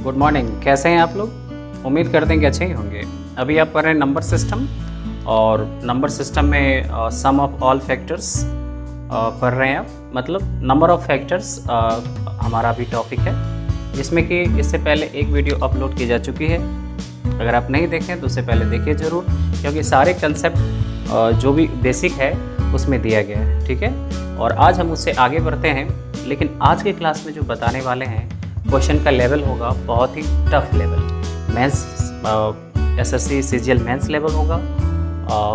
Good morning. कैसे हैं आप लोग? उम्मीद करते हैं कि अच्छे ही होंगे। अभी आप पढ़ रहे हैं नंबर सिस्टम, और नंबर सिस्टम में सम ऑफ ऑल फैक्टर्स पढ़ रहे हैं आप। मतलब नंबर ऑफ फैक्टर्स हमारा अभी टॉपिक है, जिसमें कि इससे पहले एक वीडियो अपलोड की जा चुकी है। अगर आप नहीं देखें तो उससे पहले देखिए ज़रूर, क्योंकि सारे कंसेप्ट जो भी बेसिक है उसमें दिया गया है। ठीक है, और आज हम उससे आगे बढ़ते हैं। लेकिन आज के क्लास में जो बताने वाले हैं, क्वेश्चन का लेवल होगा बहुत ही tough level. Mains SSC CGL mains level होगा,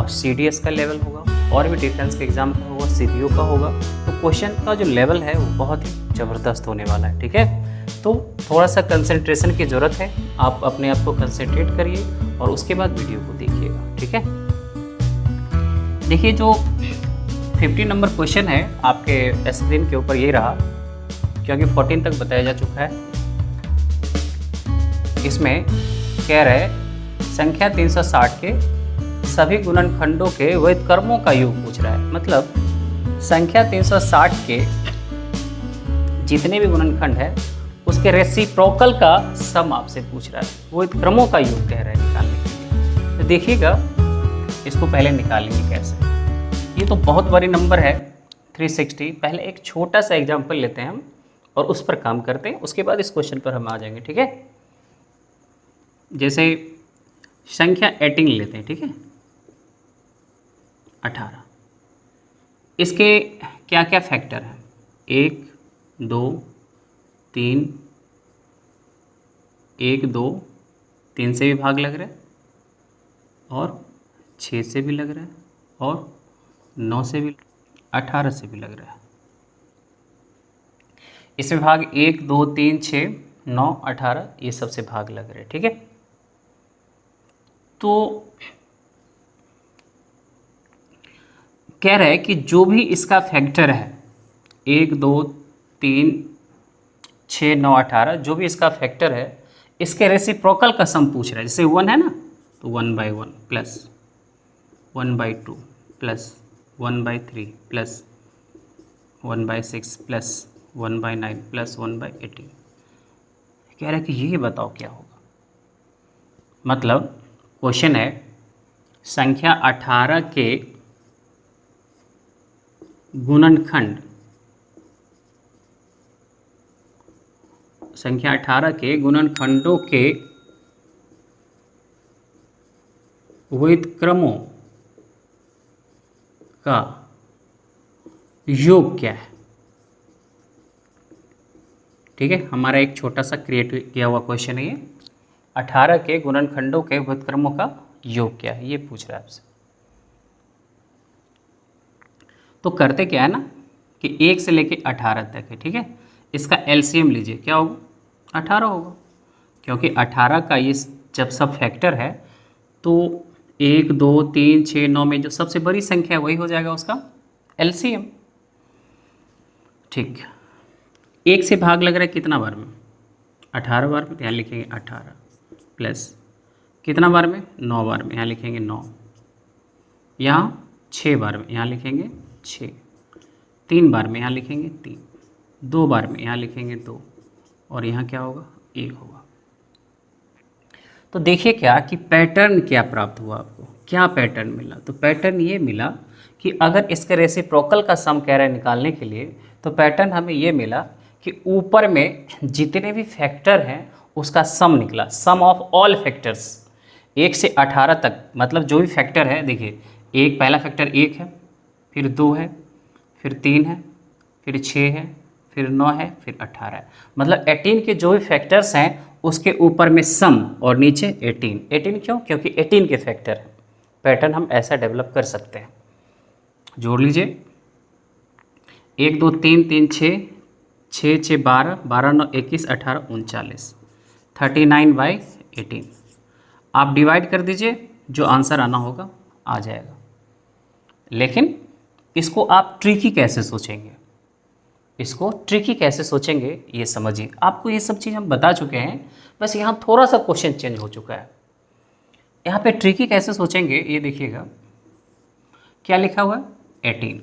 सीडीएस का लेवल होगा, और भी डिफेंस के एग्ज़ाम का होगा, सीपीयू का होगा। तो क्वेश्चन का जो लेवल है वो बहुत ही ज़बरदस्त होने वाला है। ठीक है, तो थोड़ा सा कंसंट्रेशन की ज़रूरत है। आप अपने आप को कंसंट्रेट करिए और उसके बाद वीडियो को देखिएगा। ठीक है, देखिए जो 50 नंबर क्वेश्चन है आपके स्क्रीन के ऊपर ये रहा, क्योंकि 14 तक बताया जा चुका है। इसमें कह रहे संख्या 360 के सभी गुणनखंडों के व्युत्क्रमों का योग पूछ रहा है। मतलब संख्या 360 के जितने भी गुणनखंड है उसके रेसिप्रोकल का सम आपसे पूछ रहा है। व्युत्क्रमों का योग कह रहा है निकालने के लिए। तो देखिएगा, इसको पहले निकालेंगे कैसे। ये तो बहुत बड़ी नंबर है 360। पहले एक छोटा सा एग्जाम्पल लेते हैं हम और उस पर काम करते हैं, उसके बाद इस क्वेश्चन पर हम आ जाएंगे। ठीक है, जैसे संख्या 18 लेते हैं। ठीक है, 18। इसके क्या क्या फैक्टर हैं? 1 2 3, 1 2 3 से भी भाग लग रहा है, और 6 से भी लग रहा है, और 9 से भी, 18 से भी लग रहा है। इसमें भाग 1 2 3 6 9 18 ये सबसे भाग लग रहे हैं। ठीक है, तो कह रहा है कि जो भी इसका फैक्टर है 1 2 3 6 9 18, जो भी इसका फैक्टर है इसके रेसिप्रोकल का सम पूछ रहा है। जैसे 1 है ना, तो 1/1 plus 1/2 plus 1/3 plus 1/6 plus 1/9 plus 1/18। कह रहा है कि ये बताओ क्या होगा। मतलब क्वेश्चन है संख्या 18 के गुणनखंड, संख्या 18 के गुणनखंडों के व्युत्क्रमों का योग क्या है। ठीक है, हमारा एक छोटा सा क्रिएट किया हुआ क्वेश्चन है ये। 18 के गुणनखंडों के व्युत्क्रमों का योग क्या है, ये पूछ रहा है आपसे। तो करते क्या है ना कि 1 से लेके 18 तक है। ठीक है, इसका एलसीएम लीजिए, क्या होगा? 18 होगा, क्योंकि 18 का ये जब सब फैक्टर है तो 1 2 3 6 9 में जो सबसे बड़ी संख्या है वही हो जाएगा उसका एलसीएम। ठीक, 1 से भाग लग रहा है कितना बार में? 18 बार में। यहाँ लिखेंगे 18 प्लस कितना बार में? 9 बार में। यहाँ लिखेंगे 9। यहाँ 6 बार में, यहाँ लिखेंगे 6। 3 बार में, यहाँ लिखेंगे 3। 2 बार में, यहाँ लिखेंगे 2। और यहाँ क्या होगा? 1 होगा। तो देखिए क्या कि पैटर्न क्या प्राप्त हुआ आपको, क्या पैटर्न मिला। तो पैटर्न ये मिला कि अगर इसके रेसिप्रोकल का सम कह रहा है निकालने के लिए, तो पैटर्न हमें ये मिला कि ऊपर में जितने भी फैक्टर हैं उसका सम निकला। सम ऑफ ऑल फैक्टर्स 1 से 18 तक, मतलब जो भी फैक्टर है। देखिए, एक पहला फैक्टर 1 है, फिर 2 है, फिर 3 है, फिर 6 है, फिर 9 है, फिर 18 है। मतलब 18 के जो भी फैक्टर्स हैं उसके ऊपर में सम और नीचे 18। 18 क्यों? क्योंकि 18 के फैक्टर है। पैटर्न हम ऐसा डेवलप कर सकते हैं। जोड़ लीजिए, 1 2 3 3 6 6 6 12 12 9 21 18 39 39/18। आप डिवाइड कर दीजिए, जो आंसर आना होगा आ जाएगा। लेकिन इसको आप ट्रिकी कैसे सोचेंगे, इसको ट्रिकी कैसे सोचेंगे ये समझिए। आपको ये सब चीज़ हम बता चुके हैं, बस यहाँ थोड़ा सा क्वेश्चन चेंज हो चुका है। यहाँ पे ट्रिकी कैसे सोचेंगे ये देखिएगा, क्या लिखा हुआ है? 18।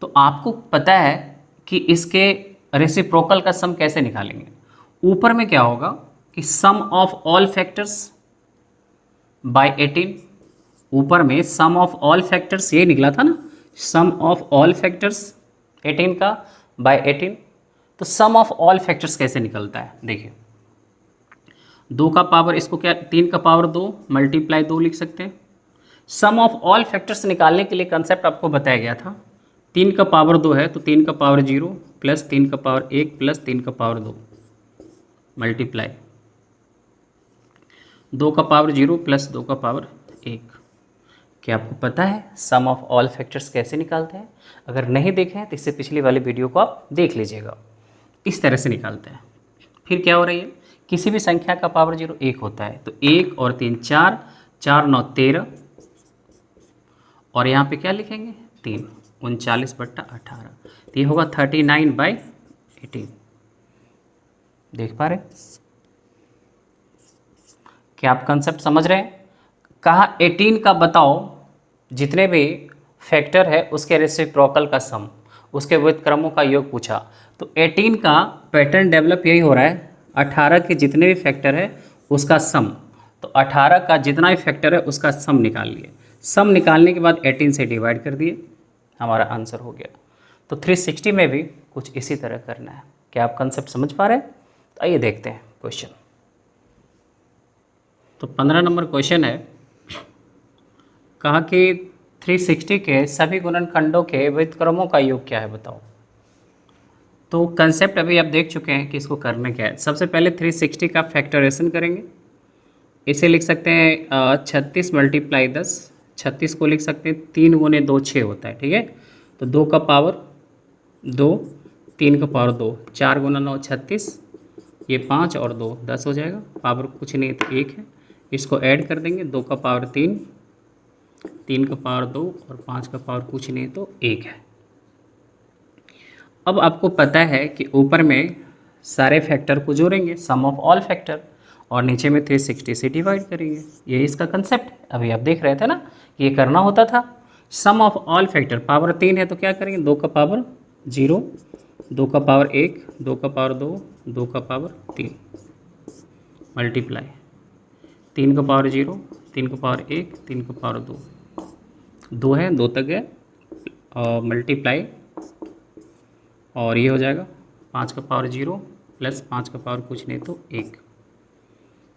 तो आपको पता है कि इसके रेसिप्रोकल का सम कैसे निकालेंगे। ऊपर में क्या होगा कि सम ऑफ ऑल फैक्टर्स बाय 18, ऊपर में सम ऑफ ऑल फैक्टर्स ये निकला था ना, सम ऑफ ऑल फैक्टर्स 18 का बाय 18। तो सम ऑफ ऑल फैक्टर्स कैसे निकलता है देखिए, 2 का पावर इसको क्या 3 का पावर 2 मल्टीप्लाई 2 लिख सकते हैं। सम ऑफ ऑल फैक्टर्स निकालने के लिए कंसेप्ट आपको बताया गया था, 3 का पावर 2 है तो 3 का पावर 0 प्लस 3 का पावर 1 प्लस 3 का पावर 2 मल्टीप्लाई 2 का पावर 0 प्लस 2 का पावर 1। क्या आपको पता है सम ऑफ ऑल फैक्टर्स कैसे निकालते हैं? अगर नहीं देखे हैं तो इससे पिछली वाली वीडियो को आप देख लीजिएगा। इस तरह से निकालते हैं। फिर क्या हो रही है, किसी भी संख्या का पावर 0 1 होता है तो 1 और 3 4, 4 9 13, और यहाँ पे क्या लिखेंगे 3, 39/18, तो ये होगा 39/18। देख पा रहे, क्या आप कंसेप्ट समझ रहे हैं? कहा 18 का बताओ, जितने भी फैक्टर है उसके रेसिप्रोकल का सम, उसके व्युत्क्रमों का योग पूछा। तो 18 का पैटर्न डेवलप यही हो रहा है, 18 के जितने भी फैक्टर है उसका सम, तो 18 का जितना भी फैक्टर है उसका सम निकाल लिए। सम निकालने के बाद 18 से डिवाइड कर दिए, हमारा आंसर हो गया। तो 360 में भी कुछ इसी तरह करना है। क्या आप कंसेप्ट समझ पा रहे हैं? तो आइए देखते हैं क्वेश्चन। तो 15 नंबर क्वेश्चन है, कहा कि 360 के सभी गुणनखंडों के व्युत्क्रमों का योग क्या है बताओ। तो कंसेप्ट अभी आप देख चुके हैं कि इसको करना क्या है। सबसे पहले 360 का फैक्टराइजेशन करेंगे। इसे लिख सकते हैं 36 × 10, 36 को लिख सकते हैं 3 × 2 6 होता है, ठीक है। तो 2 का पावर 2, 3 का पावर 2, 4 × 9 36, ये 5 और 2 10 हो जाएगा। पावर कुछ नहीं तो 1 है, इसको ऐड कर देंगे। 2 का पावर 3, 3 का पावर 2 और 5 का पावर कुछ नहीं तो 1 है। अब आपको पता है कि ऊपर में सारे फैक्टर को जोड़ेंगे, सम ऑफ ऑल फैक्टर, और नीचे में 360 से डिवाइड करेंगे। ये इसका कंसेप्ट अभी आप देख रहे थे ना, ये करना होता था। सम ऑफ ऑल फैक्टर, पावर 3 है तो क्या करेंगे 2 का पावर 0, 2 का पावर 1, 2 का पावर 2, 2 का पावर 3 मल्टीप्लाई 3 का पावर 0, 3 का पावर 1, 3 का पावर 2, 2 है 2 तक है, और मल्टीप्लाई, और ये हो जाएगा 5 का पावर 0 प्लस 5 का पावर कुछ नहीं तो 1।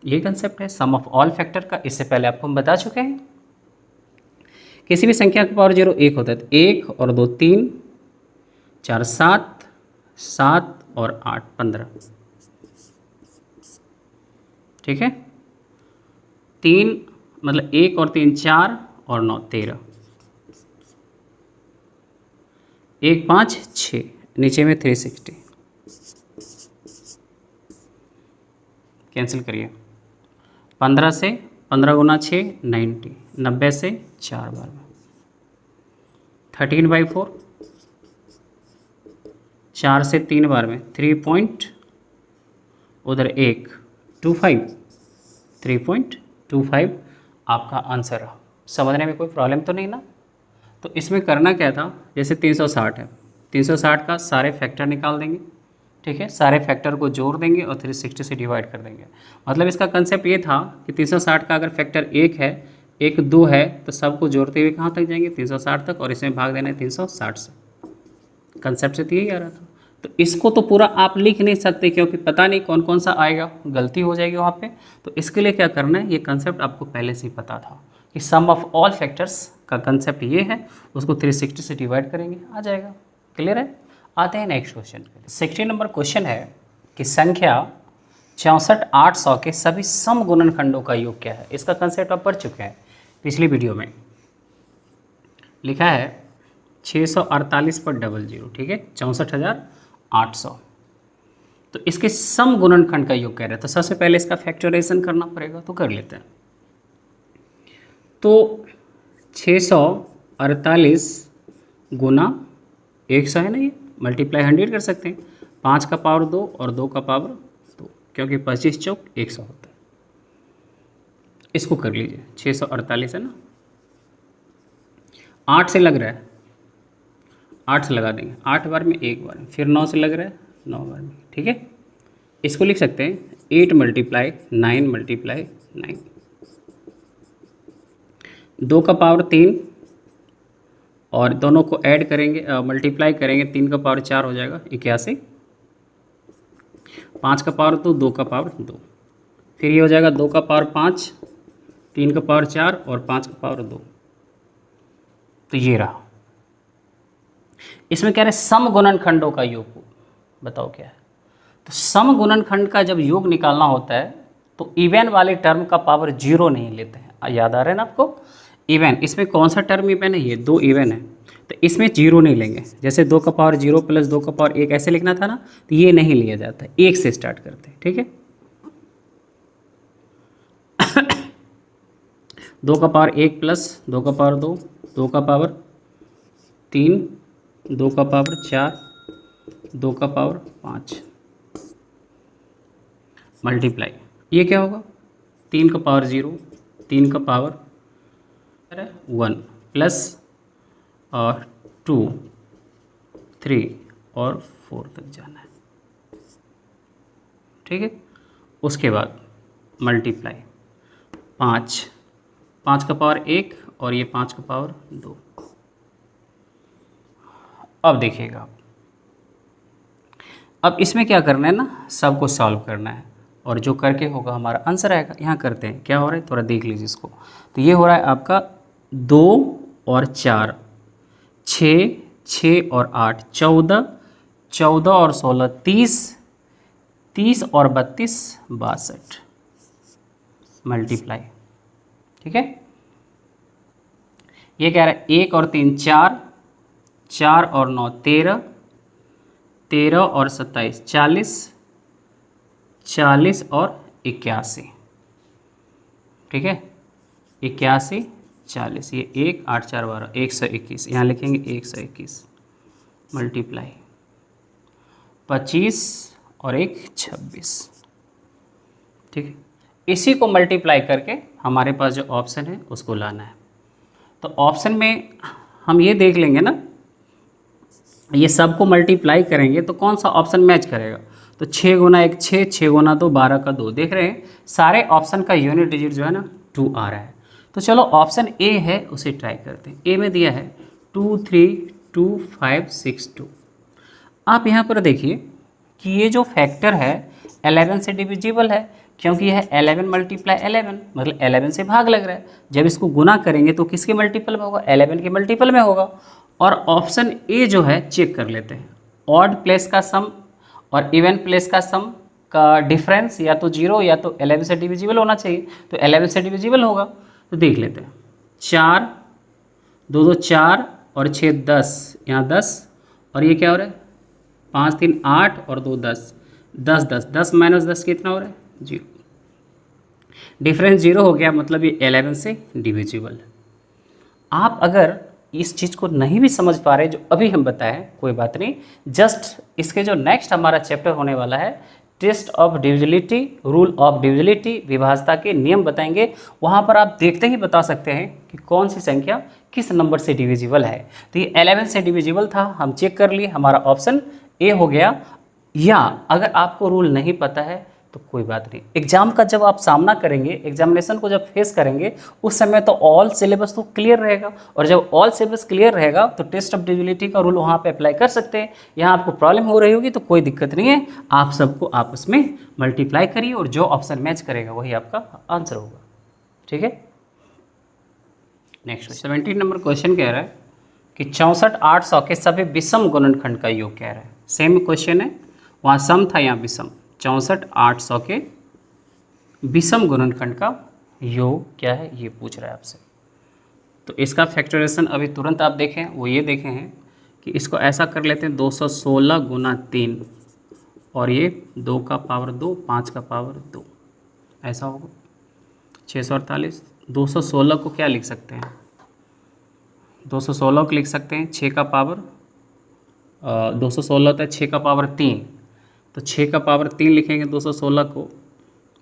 ये कंसेप्ट है सम ऑफ ऑल फैक्टर का। इससे पहले आपको हम बता चुके हैं, किसी भी संख्या का पावर 0 1 होता है तो 1 और 2 3, 4 7, 7 और 8 15, ठीक है। 3 मतलब 1 और 3 4 और 9 13, 1 5 6, नीचे में 360 कैंसिल करिए। 15 से 15 × 6 90, 90 से 4 बार में 13/4, 4 से 3 बार में 3 पॉइंट, उधर 1 25, 3.25 आपका आंसर है। समझने में कोई प्रॉब्लम तो नहीं ना? तो इसमें करना क्या था, जैसे 360 है, 360 का सारे फैक्टर निकाल देंगे, ठीक है, सारे फैक्टर को जोड़ देंगे और 360 से डिवाइड कर देंगे। मतलब इसका कंसेप्ट ये था कि 360 का अगर फैक्टर 1 है, 1 2 है, तो सबको जोड़ते हुए कहाँ तक जाएंगे 360 तक, और इसमें भाग देना है 360 से। कंसेप्ट से तो यही आ रहा था। तो इसको तो पूरा आप लिख नहीं सकते क्योंकि पता नहीं कौन कौन सा आएगा, गलती हो जाएगी वहाँ पे। तो इसके लिए क्या करना है, ये कंसेप्ट आपको पहले से ही पता था कि सम ऑफ ऑल फैक्टर्स का कंसेप्ट ये है, उसको 360 से डिवाइड करेंगे, आ जाएगा। क्लियर है? आते हैं नेक्स्ट क्वेश्चन पे। 16 नंबर क्वेश्चन है कि संख्या 64 800 के सभी सम गुणनखंडों का योग क्या है। इसका कंसेप्ट आप पढ़ चुके हैं पिछली वीडियो में। लिखा है 648/00, ठीक है, 64,800। तो इसके सम गुणनखंड का योग कह रहे हैं, तो सबसे पहले इसका फैक्टराइजेशन करना पड़ेगा, तो कर लेते हैं। तो 648 गुना 100 है ना, ये मल्टीप्लाई 100 कर सकते हैं। 5 का पावर 2 और 2 का पावर 2, क्योंकि 25 चौक 100 होता है। इसको कर लीजिए, 648 है ना, 8 से लग रहा है, 8 से लगा देंगे, 8 बार में 1 बार में, फिर 9 से लग रहा है 9 बार में, ठीक है। इसको लिख सकते हैं 8 मल्टीप्लाई 9 मल्टीप्लाई 9, 2 का पावर 3 और दोनों को ऐड करेंगे, मल्टीप्लाई करेंगे, 3 का पावर 4 हो जाएगा 81, 5 का पावर 2, 2 का पावर 2, फिर ये हो जाएगा 2 का पावर 5, 3 का पावर 4 और 5 का पावर 2। तो ये रहा। इसमें कह रहे सम गुणनखंडों का योग, बताओ क्या है। तो सम गुणनखंड का जब योग निकालना होता है तो इवन वाले टर्म का पावर 0 नहीं लेते हैं। याद आ रहा है ना आपको, इवन, इसमें कौन सा टर्म इवन है, ये 2 इवन है, तो इसमें 0 नहीं लेंगे। जैसे 2 का पावर 0 प्लस 2 का पावर 1 ऐसे लिखना था ना, तो ये नहीं लिया जाता है, 1 से स्टार्ट करते हैं, ठीक है। 2 का पावर 1 प्लस 2 का पावर 2, 2 का पावर 3, 2 का पावर 4, 2 का पावर 5 मल्टीप्लाई, ये क्या होगा, 3 का पावर 0, 3 का पावर 1 प्लस 2, 3 और 4 तक जाना है, ठीक है। उसके बाद मल्टीप्लाई 5, 5 का पावर 1 और ये 5 का पावर 2। अब देखिएगा, अब इसमें क्या करना है ना, सबको सॉल्व करना है और जो करके होगा हमारा आंसर आएगा। यहाँ करते हैं, क्या हो रहा है थोड़ा देख लीजिए इसको। तो ये हो रहा है आपका 2 और 4, 6, 6 और 8 14, 14 और 16 30, 30 और 32 62 मल्टीप्लाई, ठीक है। ये कह रहा है 1 और 3 4, 4 और 9 13, 13 और 27 40, 40 और 81, ठीक है। 81 40, ये 1 8 4 12 121, यहाँ लिखेंगे 121 मल्टीप्लाई 25 और 1 26, ठीक है। इसी को मल्टीप्लाई करके हमारे पास जो ऑप्शन है उसको लाना है। तो ऑप्शन में हम ये देख लेंगे ना, ये सबको मल्टीप्लाई करेंगे तो कौन सा ऑप्शन मैच करेगा। तो 6 गुना 1 6, 6 गुना 2 12 का 2, देख रहे हैं सारे ऑप्शन का यूनिट डिजिट जो है ना 2 आ रहा है। तो चलो ऑप्शन ए है उसे ट्राई करते हैं। ए में दिया है 2 3 2 5 6 2। आप यहाँ पर देखिए कि ये जो फैक्टर है 11 से डिविजिबल है, क्योंकि यह 11 मल्टीप्लाई 11 मतलब 11 से भाग लग रहा है। जब इसको गुना करेंगे तो किसके मल्टीपल में होगा, 11 के मल्टीपल में होगा। और ऑप्शन ए जो है चेक कर लेते हैं, ऑड प्लेस का सम और इवन प्लेस का सम का डिफरेंस या तो 0 या तो 11 से डिविजिबल होना चाहिए, तो 11 से डिविजिबल होगा। तो देख लेते हैं, 4 2 2 4 और 6 10, यहाँ 10 और ये क्या हो रहा है 5 3 8 और 2 10, 10 10 10 माइनस 10 कितना हो रहा है 0, डिफरेंस 0 हो गया, मतलब ये 11 से डिविजिबल है। आप अगर इस चीज़ को नहीं भी समझ पा रहे जो अभी हम बताएं, कोई बात नहीं, जस्ट इसके जो नेक्स्ट हमारा चैप्टर होने वाला है test of divisibility, rule of divisibility, विभाज्यता के नियम बताएंगे। वहाँ पर आप देखते ही बता सकते हैं कि कौन सी संख्या किस नंबर से डिविजिबल है। तो ये 11 से डिविजिबल था, हम चेक कर लिए, हमारा ऑप्शन ए हो गया। या अगर आपको रूल नहीं पता है तो कोई बात नहीं, एग्जाम का जब आप सामना करेंगे, एग्जामिनेशन को जब फेस करेंगे उस समय तो ऑल सिलेबस तो क्लियर रहेगा, और जब ऑल सिलेबस क्लियर रहेगा तो टेस्ट ऑफ डिविजिबिलिटी का रूल वहाँ पे अप्लाई कर सकते हैं। यहाँ आपको प्रॉब्लम हो रही होगी तो कोई दिक्कत नहीं है, आप सबको आपस में मल्टीप्लाई करिए और जो ऑप्शन मैच करेगा वही आपका आंसर होगा, ठीक है। नेक्स्ट 17 नंबर क्वेश्चन कह रहा है कि 64 800 के सभी विषम गुणनखंड का योग कह रहा है। सेम क्वेश्चन है, वहाँ सम था, यहाँ विषम। 64 800 के विषम गुणनखंड का योग क्या है ये पूछ रहा है आपसे। तो इसका फैक्टराइजेशन अभी तुरंत आप देखें, वो ये देखे हैं कि इसको ऐसा कर लेते हैं 216 गुना 3 और ये 2 का पावर 2 5 का पावर 2 ऐसा होगा 648। 216 को क्या लिख सकते हैं, 216 को लिख सकते हैं 6 का पावर 216 होता है 6 का पावर 3, तो 6 का पावर 3 लिखेंगे 216 को,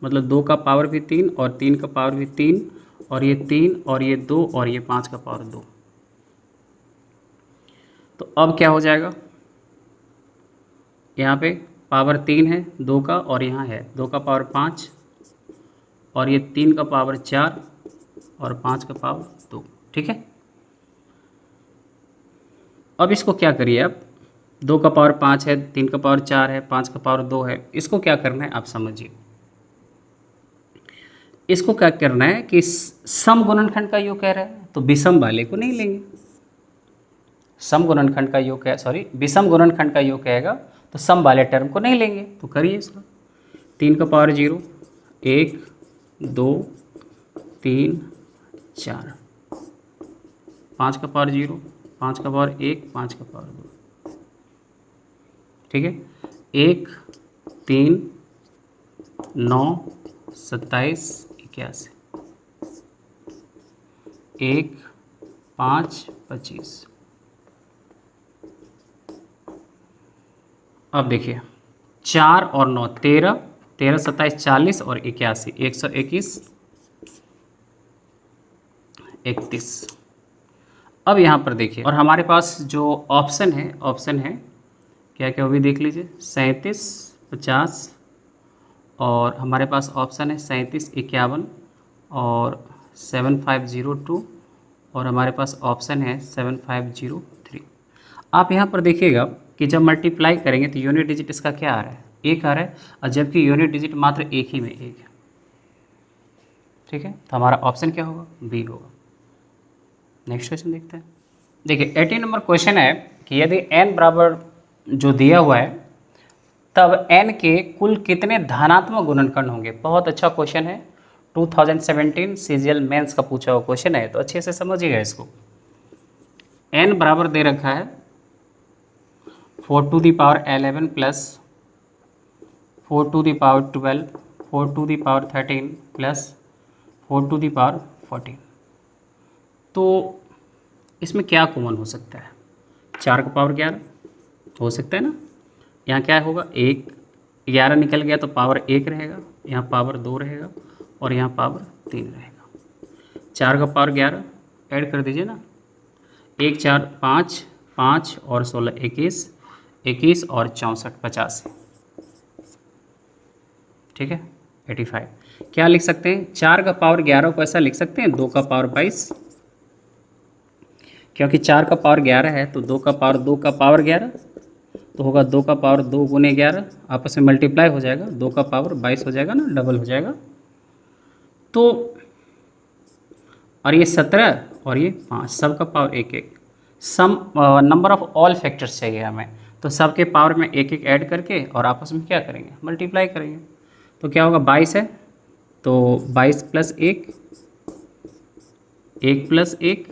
मतलब 2 का पावर भी 3 और 3 का पावर भी 3 और ये 3 और ये 2 और ये 5 का पावर 2। तो अब क्या हो जाएगा, यहाँ पे पावर 3 है 2 का, और यहाँ है 2 का पावर 5, और ये 3 का पावर 4 और 5 का पावर 2। ठीक है, अब इसको क्या करिए आप, 2 का पावर 5 है, 3 का पावर 4 है, 5 का पावर 2 है, इसको क्या करना है आप समझिए। इसको क्या करना है कि सम गुणनखंड का योग कह रहा है तो विषम वाले को नहीं लेंगे। सम गुणनखंड का योग है, सॉरी विषम गुणनखंड का योग कहेगा तो सम वाले टर्म को नहीं लेंगे। तो करिए इसको, 3 का पावर 0, 1 2 3 4, 5 का पावर 0, 5 का पावर 1, 5 का पावर 2। ठीक है, 1 3 9 27 81, 1 5 25। अब देखिए 4 और 9 13, 13 27 40 और 81 121 31। अब यहाँ पर देखिए, और हमारे पास जो ऑप्शन है क्या क्या वो भी देख लीजिए, 37 50, और हमारे पास ऑप्शन है 37 51 और 7502, और हमारे पास ऑप्शन है 7503। आप यहाँ पर देखिएगा कि जब मल्टीप्लाई करेंगे तो यूनिट डिजिट इसका क्या आ रहा है, 1 आ रहा है, और जबकि यूनिट डिजिट मात्र एक ही में 1 है। ठीक है, तो हमारा ऑप्शन क्या होगा, बी होगा। नेक्स्ट क्वेश्चन देखते हैं। देखिए 18 नंबर क्वेश्चन है कि यदि n बराबर जो दिया हुआ है तब n के कुल कितने धनात्मक गुणनखंड होंगे। बहुत अच्छा क्वेश्चन है, 2017 सीजीएल मेंस का पूछा हुआ क्वेश्चन है, तो अच्छे से समझिएगा इसको। n बराबर दे रखा है 4 to the power 11 plus 4 to the power 12, 4 to the power 13 plus 4 to the power 14। तो इसमें क्या कॉमन हो सकता है, 4 का पावर 11 हो सकता है ना। यहाँ क्या होगा, 1 11 निकल गया तो पावर 1 रहेगा, यहाँ पावर 2 रहेगा, और यहाँ पावर 3 रहेगा। 4 का पावर 11 ऐड कर दीजिए ना, 1 4 5 5 और 16 21, 21 और 64 85। ठीक है, 85। क्या लिख सकते हैं, 4 का पावर 11 को ऐसा लिख सकते हैं 2 का पावर 22, क्योंकि 4 का पावर 11 है तो 2 का पावर 2 का पावर 11 तो होगा 2 का पावर 2 गुने 11, आपस में मल्टीप्लाई हो जाएगा, 2 का पावर 22 हो जाएगा ना, डबल हो जाएगा। तो और ये 17 और ये 5, सब का power 1 1। Sum number of all factors चाहिए हमें, तो सब के पावर में 1 1 ऐड करके और आपस में क्या करेंगे, मल्टीप्लाई करेंगे। तो क्या होगा, 22 है तो 22 प्लस 1, 1 प्लस 1,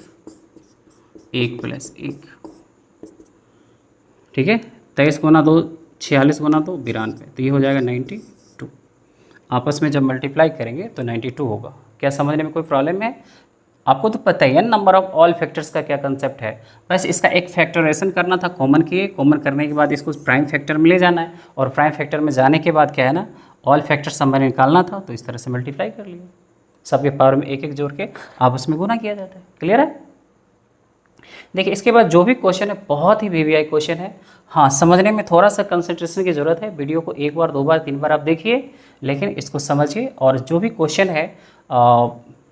1 प्लस 1। ठीक है, 23 गुना 2 46 गुना 2 92, तो ये हो जाएगा 92। आपस में जब मल्टीप्लाई करेंगे तो 92 होगा। क्या समझने में कोई प्रॉब्लम है? आपको तो पता ही है नंबर ऑफ ऑल फैक्टर्स का क्या कंसेप्ट है। बस इसका एक फैक्टराइजेशन करना था, कॉमन किए, कॉमन करने के बाद इसको प्राइम फैक्टर में ले जाना है, और प्राइम फैक्टर में जाने के बाद क्या है ना, ऑल फैक्टर्स हमें निकालना था, तो इस तरह से मल्टीप्लाई कर लिया। सबके पावर में 1 1 जोड़ के आपस में गुना किया जाता है। क्लियर है? देखिए इसके बाद जो भी क्वेश्चन है बहुत ही वीवीआई क्वेश्चन है। हाँ, समझने में थोड़ा सा कंसंट्रेशन की ज़रूरत है। वीडियो को 1 बार 2 बार 3 बार आप देखिए, लेकिन इसको समझिए। और जो भी क्वेश्चन है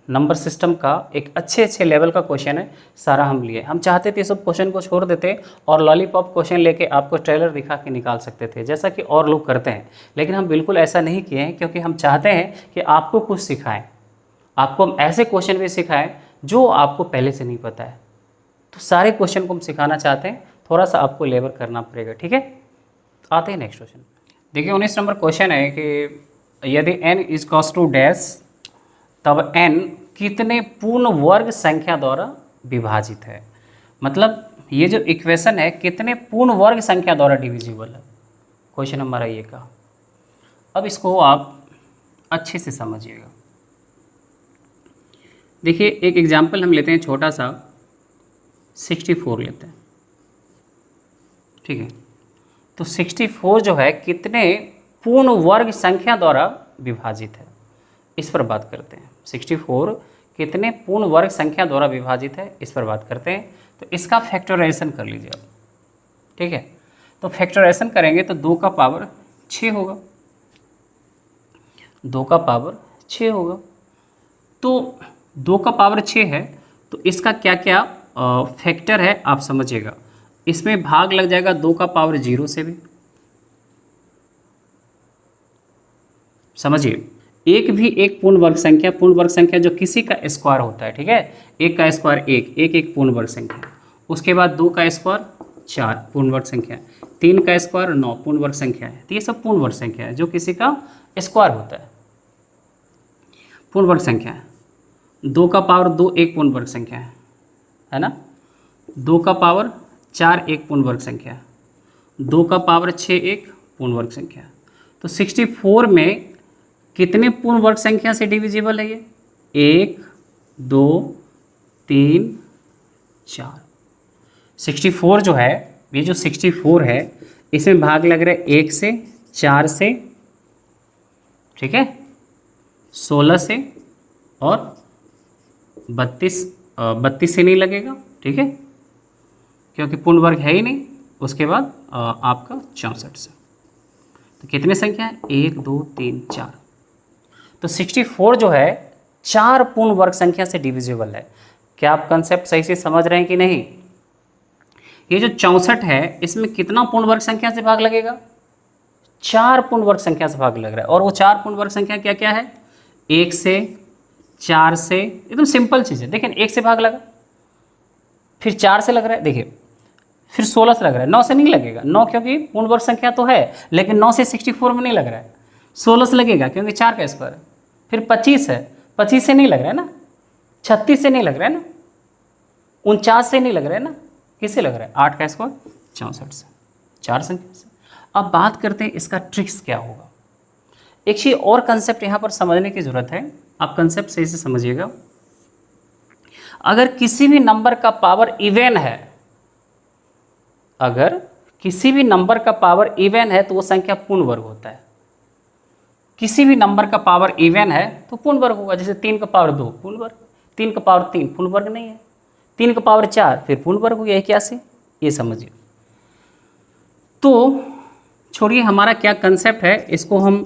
नंबर सिस्टम का एक अच्छे लेवल का क्वेश्चन है, सारा हम लिए। हम चाहते थे सब क्वेश्चन को छोड़ देते और लॉलीपॉप क्वेश्चन लेके आपको ट्रेलर दिखा के निकाल सकते थे, जैसा कि और लोग करते हैं। लेकिन हम बिल्कुल ऐसा नहीं किए हैं, क्योंकि हम चाहते हैं कि आपको कुछ सिखाएं, आपको हम ऐसे क्वेश्चन भी सिखाएं जो आपको पहले से नहीं पता है। तो सारे क्वेश्चन को हम सिखाना चाहते हैं, थोड़ा सा आपको लेबर करना पड़ेगा। ठीक है, आते हैं नेक्स्ट क्वेश्चन। देखिए 19 नंबर क्वेश्चन है कि यदि n is equals to dash, तब n कितने पूर्ण वर्ग संख्या द्वारा विभाजित है। मतलब ये जो इक्वेशन है कितने पूर्ण वर्ग संख्या द्वारा डिविजिबल है, क्वेश्चन हमारा ये का। अब इसको आप अच्छे से समझिएगा। देखिए एक एग्जाम्पल हम लेते हैं छोटा सा, 64 लेते हैं। ठीक है, तो 64 जो है कितने पूर्ण वर्ग संख्या द्वारा विभाजित है, इस पर बात करते हैं। 64 कितने पूर्ण वर्ग संख्या द्वारा विभाजित है, इस पर बात करते हैं। तो इसका फैक्टराइजेशन कर लीजिए आप। ठीक है, तो फैक्टराइजेशन करेंगे तो 2 का पावर 6 होगा, 2 का पावर 6 होगा। तो 2 का पावर 6 है, तो इसका क्या क्या फैक्टर है आप समझिएगा। इसमें भाग लग जाएगा 2 का पावर 0 से भी, समझिए। एक भी एक पूर्ण वर्ग संख्या जो किसी का स्क्वायर होता है, ठीक है, एक का स्क्वायर एक पूर्ण वर्ग संख्या, उसके बाद 2 का स्क्वायर 4 पूर्ण वर्ग संख्या, 3 का स्क्वायर 9 पूर्ण वर्ग संख्या है। तो ये सब पूर्ण वर्ग संख्या है जो किसी का स्क्वायर होता है, पूर्ण वर्ग संख्या है। 2 का पावर 2 एक पूर्ण वर्ग संख्या है ना। 2 का पावर 4 एक पूर्ण वर्ग संख्या, 2 का पावर 6 एक पूर्ण वर्ग संख्या। तो 64 में कितने पूर्ण वर्ग संख्या से डिविजिबल है ये? 1 2 3 4। 64 जो है, ये जो 64 है, इसमें भाग लग रहा है 1 से, 4 से, ठीक है, 16 से और 32 से नहीं लगेगा, ठीक है, क्योंकि पूर्ण वर्ग है ही नहीं। उसके बाद आपका 64 से। तो कितने संख्या है? 1 2 3 4। तो 64 जो है 4 पूर्ण वर्ग संख्या से डिविजिबल है। क्या आप कंसेप्ट सही से समझ रहे हैं कि नहीं? ये जो 64 है, इसमें कितना पूर्ण वर्ग संख्या से भाग लगेगा? 4 पूर्ण वर्ग संख्या से भाग लग रहा है। और वो 4 पूर्ण वर्ग संख्या क्या क्या है? 1 से, 4 से, एकदम सिंपल चीज़ है। देखिए 1 से भाग लगा, फिर 4 से लग रहा है, देखिए फिर 16 से लग रहा है, 9 से नहीं लगेगा। 9 क्योंकि पूर्ण वर्ग संख्या तो है, लेकिन 9 से 64 में नहीं लग रहा है। 16 से लगेगा क्योंकि 4 का स्क्वायर है। फिर 25 है, 25 से नहीं लग रहा है ना, 36 से नहीं लग रहा है ना, 49 से नहीं लग रहा है ना, किससे लग रहा है? 8 का स्क्वायर 64 से, 4 संख्या से। अब बात करते हैं इसका ट्रिक्स क्या होगा। एक चीज़ और कंसेप्ट यहाँ पर समझने की ज़रूरत है, आप कंसेप्ट सही से समझिएगा। अगर किसी भी नंबर का पावर इवन है, अगर किसी भी नंबर का पावर इवन है तो वो संख्या पूर्ण वर्ग होता है। किसी भी नंबर का पावर इवन है तो पूर्ण वर्ग होगा। जैसे 3 का पावर 2 पूर्ण वर्ग, 3 का पावर 3 पूर्ण वर्ग नहीं है, 3 का पावर 4 फिर पूर्ण वर्ग हो गया। क्या से ये समझिए। तो छोड़िए हमारा क्या कंसेप्ट है, इसको हम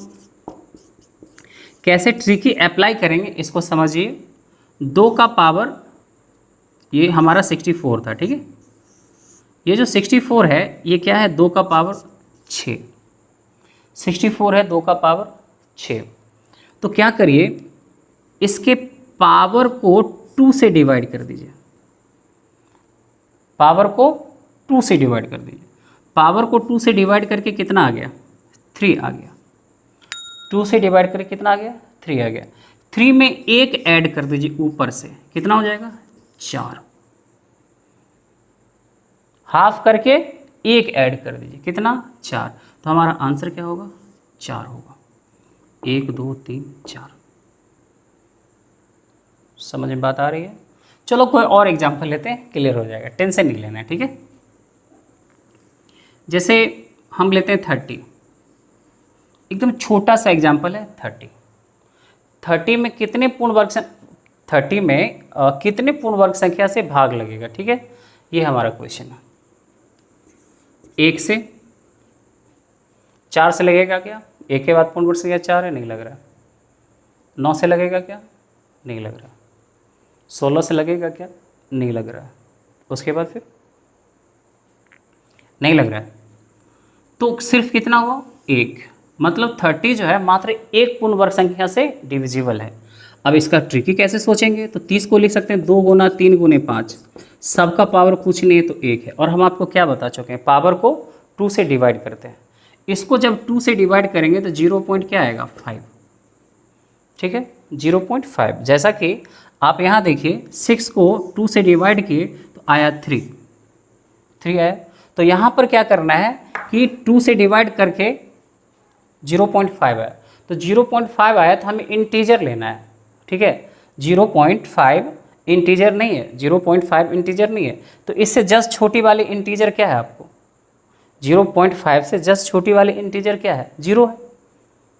कैसे ट्रिकी अप्लाई करेंगे इसको समझिए। 2 का पावर, ये हमारा 64 था, ठीक है। ये जो 64 है ये क्या है? 2 का पावर 6। 64 है 2 का पावर 6। तो क्या करिए, इसके पावर को 2 से डिवाइड कर दीजिए। पावर को 2 से डिवाइड कर दीजिए। पावर को 2 से डिवाइड करके कितना आ गया? 3 आ गया। 2 से डिवाइड करके कितना आ गया? 3 आ गया। 3 में 1 ऐड कर दीजिए ऊपर से, कितना हो जाएगा? 4। हाफ करके 1 ऐड कर दीजिए, कितना? 4। तो हमारा आंसर क्या होगा? 4 होगा। 1 2 3 4। समझ में बात आ रही है? चलो कोई और एग्जांपल लेते हैं, क्लियर हो जाएगा, टेंशन नहीं लेना है, ठीक है। जैसे हम लेते हैं 30, एकदम छोटा सा एग्जांपल है 30। 30 में कितने पूर्ण वर्ग 30 में कितने पूर्ण वर्ग संख्या से भाग लगेगा, ठीक है, ये हमारा क्वेश्चन है। 1 से, 4 से लगेगा क्या? 1 के बाद पूर्ण वर्ग संख्या 4 है, नहीं लग रहा है। 9 से लगेगा क्या? नहीं लग रहा। 16 से लगेगा क्या? नहीं लग रहा है। उसके बाद फिर नहीं लग रहा है। तो सिर्फ कितना हुआ? 1। मतलब 30 जो है मात्र 1 पूर्ण वर्ग संख्या से डिविजिबल है। अब इसका ट्रिकी कैसे सोचेंगे? तो 30 को लिख सकते हैं 2 गुना 3 गुने 5, सबका पावर कुछ नहीं है तो 1 है। और हम आपको क्या बता चुके हैं? पावर को 2 से डिवाइड करते हैं। इसको जब 2 से डिवाइड करेंगे तो 0 पॉइंट क्या आएगा? 5, ठीक है, 0.5। जैसा कि आप यहाँ देखिए 6 को 2 से डिवाइड किए तो आया 3 आया। तो यहाँ पर क्या करना है कि 2 से डिवाइड करके 0.5 आया, तो 0.5 आया तो हमें इंटीजर लेना है, ठीक है। 0.5 इंटीजर नहीं है, 0.5 इंटीजर नहीं है। तो इससे जस्ट छोटी वाली इंटीजर क्या है आपको? 0.5 से जस्ट छोटी वाली इंटीजर क्या है? 0 है।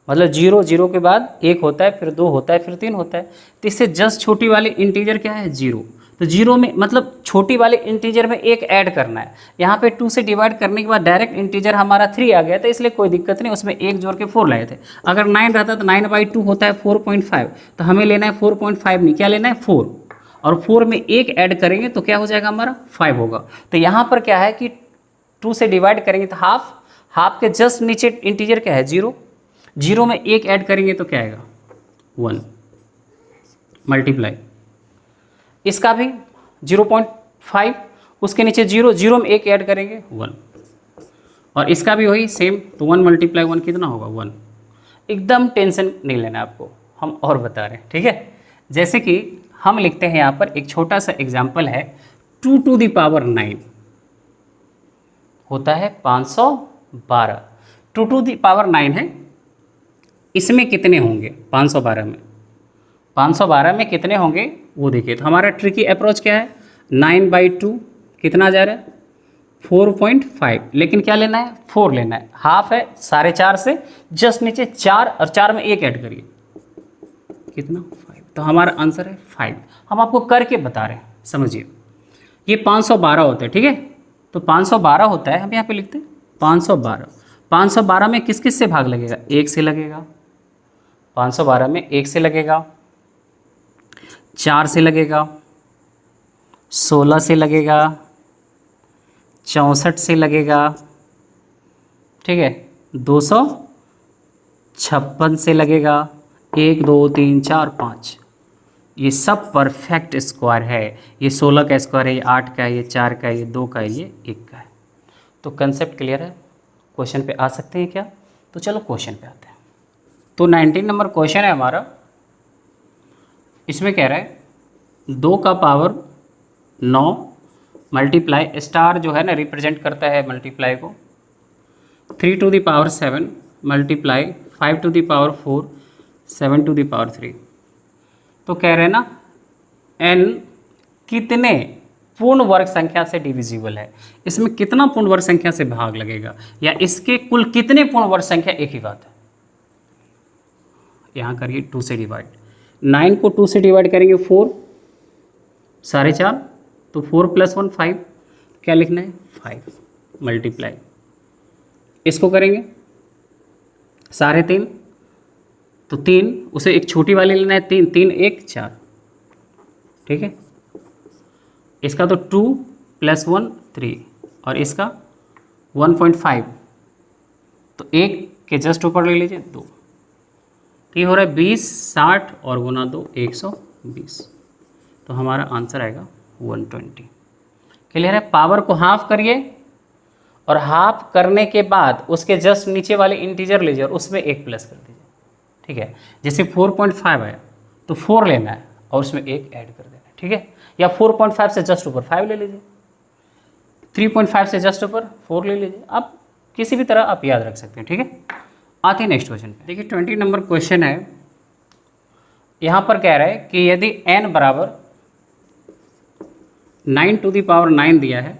मतलब 0 के बाद 1 होता है, फिर 2 होता है, फिर 3 होता है। तो इससे जस्ट छोटी वाली इंटीजर क्या है? 0। तो जीरो में मतलब छोटी वाले इंटीजर में एक ऐड करना है। यहाँ पे 2 से डिवाइड करने के बाद डायरेक्ट इंटीजर हमारा 3 आ गया था, इसलिए कोई दिक्कत नहीं, उसमें एक जोड़ के 4 लाए थे। अगर 9 रहता तो 9/2 होता है 4.5, तो हमें लेना है 4.5 नहीं, क्या लेना है 4, और 4 में एक ऐड करेंगे तो क्या हो जाएगा हमारा 5 होगा। तो यहाँ पर क्या है कि 2 से डिवाइड करेंगे तो हाफ के जस्ट नीचे इंटीजर क्या है 0, 0 में एक ऐड करेंगे तो क्या आएगा 1 मल्टीप्लाई इसका भी 0.5, उसके नीचे 0, 0 में एक ऐड करेंगे 1, और इसका भी वही सेम, तो 1 × 1 कितना होगा 1। एकदम टेंशन नहीं लेना आपको, हम और बता रहे हैं, ठीक है। जैसे कि हम लिखते हैं यहाँ पर एक छोटा सा एग्जाम्पल है, 2⁹ होता है 512, 2⁹ है, इसमें कितने होंगे 512 में, 512 में कितने होंगे वो देखिए। तो हमारा ट्रिकी अप्रोच क्या है, 9/2 कितना आ जा रहा है 4.5, लेकिन क्या लेना है 4 लेना है, हाफ है 4.5 से जस्ट नीचे 4, और 4 में एक ऐड करिए कितना 5, तो हमारा आंसर है 5। हम आपको करके बता रहे हैं, समझिए। ये 512 होता है, ठीक है, तो 512 होता है, हम यहाँ पे लिखते हैं 512। 512 में किस किस से भाग लगेगा, 1 से लगेगा, 512 में 1 से लगेगा, 4 से लगेगा, 16 से लगेगा, 64 से लगेगा, ठीक है, 256 से लगेगा, 1 2 3 4 5, ये सब परफेक्ट स्क्वायर है। ये 16 का स्क्वायर है, ये 8 का है, ये 4 का है, ये 2 का है, ये 1 का है। तो कंसेप्ट क्लियर है, क्वेश्चन पे आ सकते हैं क्या? तो चलो क्वेश्चन पे आते हैं। तो 19 नंबर क्वेश्चन है हमारा, इसमें कह रहा है 2 का पावर 9 मल्टीप्लाई, स्टार जो है ना रिप्रेजेंट करता है मल्टीप्लाई को, 3⁻7 मल्टीप्लाई 5⁻4 7⁻3। तो कह रहे हैं ना n कितने पूर्ण वर्ग संख्या से डिविजिबल है, इसमें कितना पूर्ण वर्ग संख्या से भाग लगेगा, या इसके कुल कितने पूर्ण वर्ग संख्या, एक ही बात है। यहाँ करिए 2 से डिवाइड, 9 को 2 से डिवाइड करेंगे 4, 4.5, तो 4 + 1 5, क्या लिखना है 5 मल्टीप्लाई, इसको करेंगे 3.5, तो 3, उसे एक छोटी वाली लेना है 3, 3 1 4, ठीक है। इसका तो 2 + 1 3, और इसका 1.5, तो 1 के जस्ट ऊपर ले लीजिए 2, तो ये हो रहा है 20, 60 और गुना 2 120, तो हमारा आंसर आएगा 120। क्लियर है? पावर को हाफ करिए, और हाफ करने के बाद उसके जस्ट नीचे वाले इंटीजर लीजिए और उसमें 1 प्लस कर दीजिए, ठीक है। जैसे 4.5 आया तो 4 लेना है और उसमें 1 ऐड कर देना है, ठीक है। या 4.5 से जस्ट ऊपर 5 ले लीजिए, 3.5 से जस्ट ऊपर 4 ले लीजिए, आप किसी भी तरह आप याद रख सकते हैं, ठीक है। आते हैं नेक्स्ट क्वेश्चन पे। देखिए 20 नंबर क्वेश्चन है, यहाँ पर कह रहा है कि यदि n बराबर 9⁹ दिया है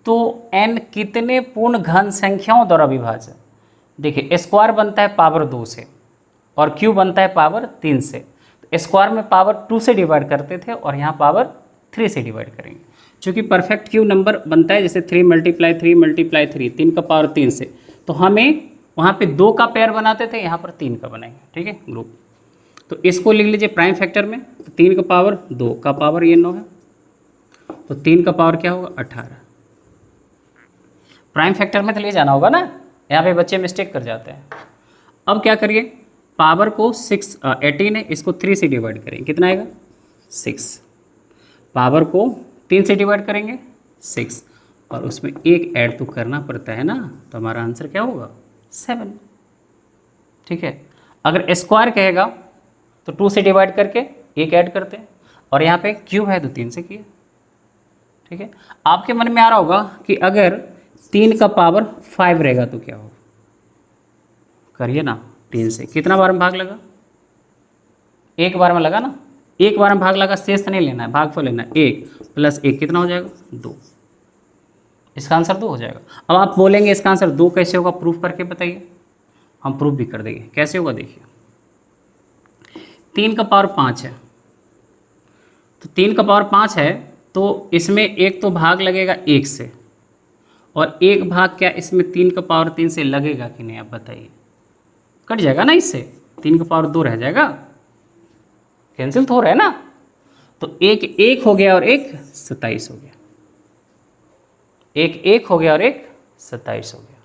तो n कितने पूर्ण घन संख्याओं द्वारा विभाजन। देखिए स्क्वायर बनता है पावर 2 से और क्यूब बनता है पावर 3 से, तो स्क्वायर में पावर 2 से डिवाइड करते थे और यहाँ पावर 3 से डिवाइड करेंगे। चूँकि परफेक्ट क्यूब नंबर बनता है, जैसे 3 × 3 × 3, 3 का पावर 3 से, तो हमें वहाँ पे 2 का पेयर बनाते थे, यहाँ पर 3 का बनाएंगे, ठीक है ग्रुप। तो इसको लिख लीजिए प्राइम फैक्टर में, तो 3 का पावर 2 का पावर ये 9 है, तो 3 का पावर क्या होगा 18। प्राइम फैक्टर में तो ले जाना होगा ना, यहाँ पे बच्चे मिस्टेक कर जाते हैं। अब क्या करिए, पावर को 18 है, इसको 3 से डिवाइड करेंगे, कितना आएगा 6। पावर को 3 से डिवाइड करेंगे 6, और उसमें 1 ऐड तो करना पड़ता है ना, तो हमारा आंसर क्या होगा 7, ठीक है। अगर स्क्वायर कहेगा तो 2 से डिवाइड करके 1 ऐड करते हैं, और यहाँ पे क्यूब है तो 3 से किया, ठीक है। आपके मन में आ रहा होगा कि अगर 3 का पावर 5 रहेगा तो क्या होगा, करिए ना 3 से, कितना बार में भाग लगा, एक बार में लगा ना, एक बार में भाग लगा, शेष नहीं लेना है, भागफल लेना है। 1 + 1 कितना हो जाएगा 2, इसका आंसर 2 हो जाएगा। अब आप बोलेंगे इसका आंसर 2 कैसे होगा, प्रूफ करके बताइए। हम प्रूफ भी कर देंगे, कैसे होगा देखिए। 3 का पावर 5 है, तो 3 का पावर 5 है, तो इसमें एक तो भाग लगेगा 1 से, और एक भाग क्या इसमें 3 का पावर 3 से लगेगा कि नहीं, आप बताइए। कट जाएगा ना इससे, 3 का पावर 2 रह जाएगा, कैंसिल तो हो रहा है ना। तो एक 1 हो गया और एक 27 हो गया, एक 1 हो गया और एक 27 हो गया,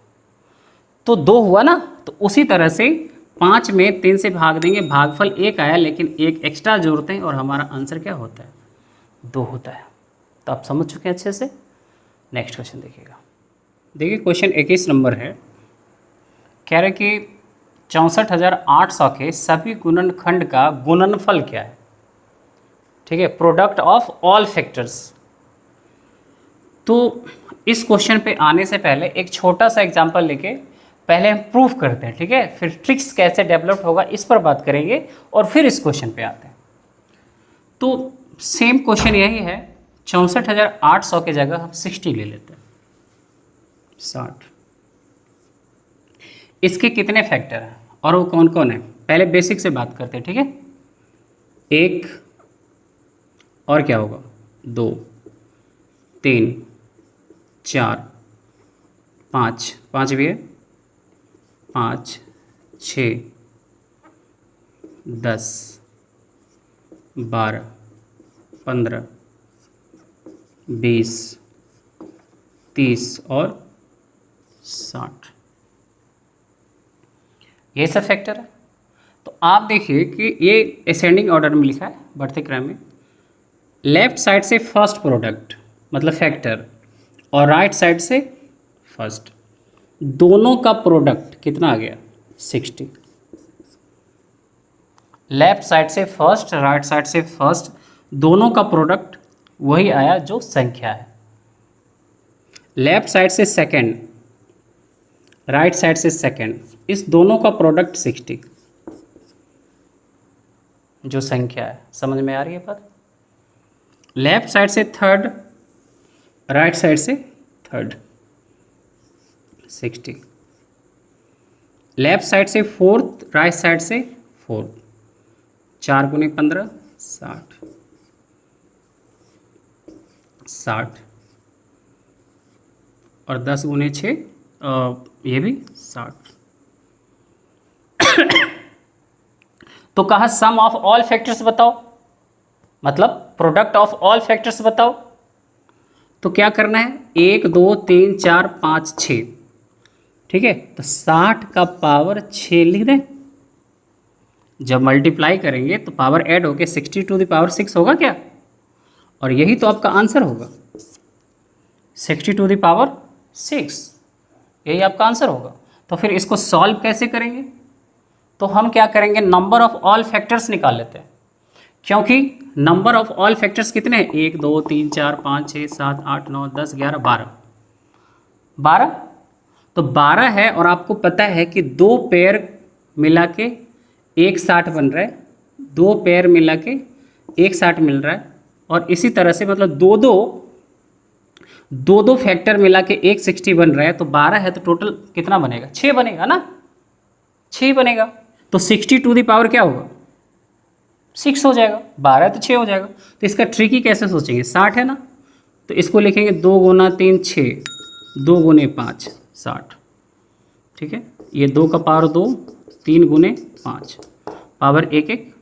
तो 2 हुआ ना। तो उसी तरह से 5 में 3 से भाग देंगे, भागफल 1 आया, लेकिन एक एक्स्ट्रा जोड़ते हैं और हमारा आंसर क्या होता है, 2 होता है। तो आप समझ चुके हैं अच्छे से। नेक्स्ट क्वेश्चन देखिएगा। देखिए क्वेश्चन 21 नंबर है, कह रहे कि 64,800 के सभी गुणनखंड का गुणनफल क्या है। ठीक है, प्रोडक्ट ऑफ ऑल फैक्टर्स। तो इस क्वेश्चन पे आने से पहले एक छोटा सा एग्जांपल लेके पहले हम प्रूफ करते हैं, ठीक है, फिर ट्रिक्स कैसे डेवलप होगा इस पर बात करेंगे और फिर इस क्वेश्चन पे आते हैं। तो सेम क्वेश्चन यही है, 64,800 की जगह हम 60 ले लेते हैं, 60। इसके कितने फैक्टर हैं और वो कौन कौन है, पहले बेसिक से बात करते हैं, ठीक है। 1 और क्या होगा, 2, 3, 4, 5, 5 भी है, 5, 6, 10, 12, 15, 20, 30 और 60, ये सब फैक्टर है। तो आप देखिए कि ये असेंडिंग ऑर्डर में लिखा है, बढ़ते क्रम में। लेफ्ट साइड से फर्स्ट प्रोडक्ट मतलब फैक्टर, और राइट साइड से फर्स्ट, दोनों का प्रोडक्ट कितना आ गया, 60। लेफ्ट साइड से फर्स्ट, राइट साइड से फर्स्ट, दोनों का प्रोडक्ट वही आया जो संख्या है। लेफ्ट साइड से सेकंड, राइट साइड से सेकंड, इस दोनों का प्रोडक्ट 60 जो संख्या है। समझ में आ रही है बात। लेफ्ट साइड से थर्ड, राइट साइड से थर्ड, 60। लेफ्ट साइड से फोर्थ, राइट साइड से फोर्थ, 4 गुने 15, 60, 60 और 10 गुने 6 ये भी 60। तो कहा सम ऑफ ऑल फैक्टर्स बताओ, मतलब प्रोडक्ट ऑफ ऑल फैक्टर्स बताओ। तो क्या करना है, 1, 2, 3, 4, 5, 6, ठीक है। तो 60 का पावर 6 लिख दें। जब मल्टीप्लाई करेंगे तो पावर ऐड होके 60 टू द पावर 6 होगा क्या, और यही तो आपका आंसर होगा, 60 टू द पावर 6, यही आपका आंसर होगा। तो फिर इसको सॉल्व कैसे करेंगे, तो हम क्या करेंगे, नंबर ऑफ ऑल फैक्टर्स निकाल लेते हैं, क्योंकि नंबर ऑफ ऑल फैक्टर्स कितने हैं, 1, 2, 3, 4, 5, 6, 7, 8, 9, 10, 11, 12, 12। तो 12 है, और आपको पता है कि 2 पेयर मिला के एक 60 बन रहा है, 2 पेयर मिला के एक 60 मिल रहा है, और इसी तरह से मतलब दो फैक्टर मिला के एक 60 बन रहा है। तो 12 है तो टोटल कितना बनेगा, 6 बनेगा ना, 6 बनेगा। तो 60 टू द पावर क्या होगा, 6 हो जाएगा, 12 तो 6 हो जाएगा। तो इसका ट्रिकी कैसे सोचेंगे, 60 है ना, तो इसको लिखेंगे 2 गुना 3 6, 2 गुने 5 60, ठीक है। ये 2 का पावर 2, 3 गुने 5, पावर 1 1।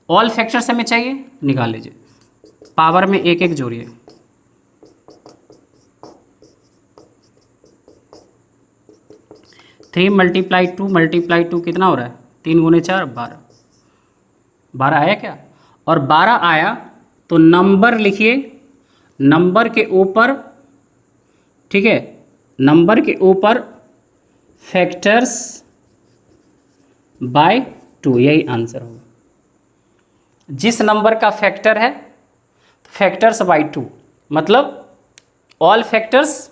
ऑल फैक्टर्स हमें चाहिए, निकाल लीजिए, पावर में 1 1 जोड़िए, 3 मल्टीप्लाई 2 कितना हो रहा है, 3 गुने 4 12, 12 आया क्या, और 12 आया तो नंबर लिखिए, नंबर के ऊपर, ठीक है, नंबर के ऊपर फैक्टर्स बाय 2, यही आंसर होगा। जिस नंबर का फैक्टर है फैक्टर्स बाय 2, मतलब all factors,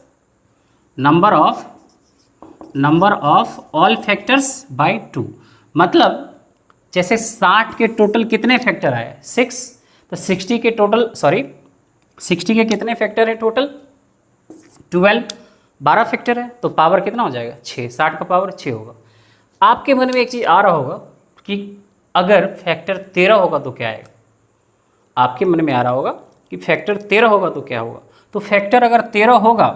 number of all factors bye 2, मतलब जैसे 60 के टोटल कितने फैक्टर आए, 6, तो 60 के टोटल, सॉरी 60 के कितने फैक्टर है टोटल, 12, 12 फैक्टर है, तो पावर कितना हो जाएगा, 6, 60 का पावर 6 होगा। आपके मन में एक चीज़ आ रहा होगा कि अगर फैक्टर 13 होगा तो क्या आएगा, आपके मन में आ रहा होगा कि फैक्टर 13 होगा तो क्या होगा। तो फैक्टर अगर 13 होगा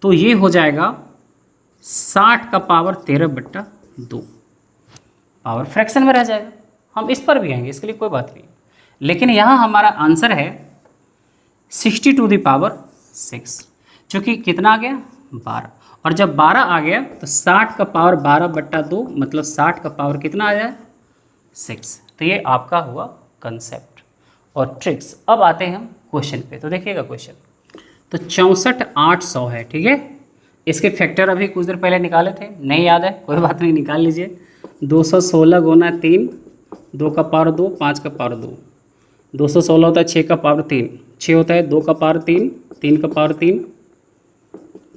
तो ये हो जाएगा 60 का पावर 13/2, पावर फ्रैक्शन में रह जाएगा। हम इस पर भी आएंगे, इसके लिए कोई बात नहीं। लेकिन यहाँ हमारा आंसर है 60⁻6, चूँकि कितना आ गया 12, और जब 12 आ गया तो 60 का पावर 12/2 मतलब 60 का पावर कितना आ जाए 6। तो ये आपका हुआ कंसेप्ट और ट्रिक्स। अब आते हैं हम क्वेश्चन पे। तो देखिएगा क्वेश्चन, तो 64,800 है, ठीक है। इसके फैक्टर अभी कुछ देर पहले निकाले थे, नहीं याद है कोई बात नहीं, निकाल लीजिए। 216 गुना 3, 2 का पावर 2, 5 का पावर 2, 216 होता है 6 का पावर 3, 6 होता है 2 का पावर 3, 3 का पावर 3,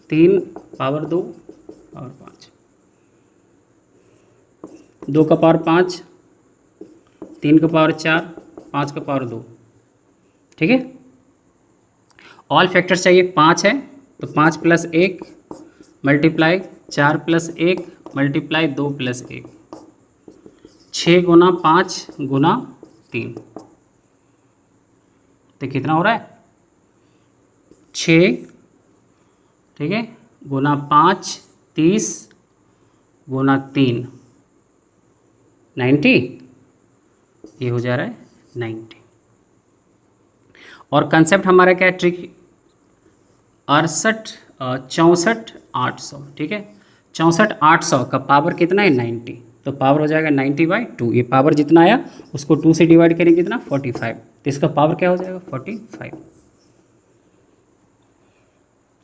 3 पावर 2 पावर 5, 2 का पावर 5, 3 का पावर 4, 5 का पावर 2, ठीक है। ऑल फैक्टर्स चाहिए, 5 है तो 5 + 1 मल्टीप्लाई 4 + 1 मल्टीप्लाई 2 + 1, 6 गुना 5 गुना 3, तो कितना हो रहा है 6, ठीक है, गुना 5 30 गुना 3 90, ये हो जा रहा है 90। और कंसेप्ट हमारा क्या है, ट्रिक 64,800, ठीक है। 64,800 का पावर कितना है 90, तो पावर हो जाएगा 90/2। ये पावर जितना आया उसको 2 से डिवाइड करेंगे कितना 45, तो इसका पावर क्या हो जाएगा 45।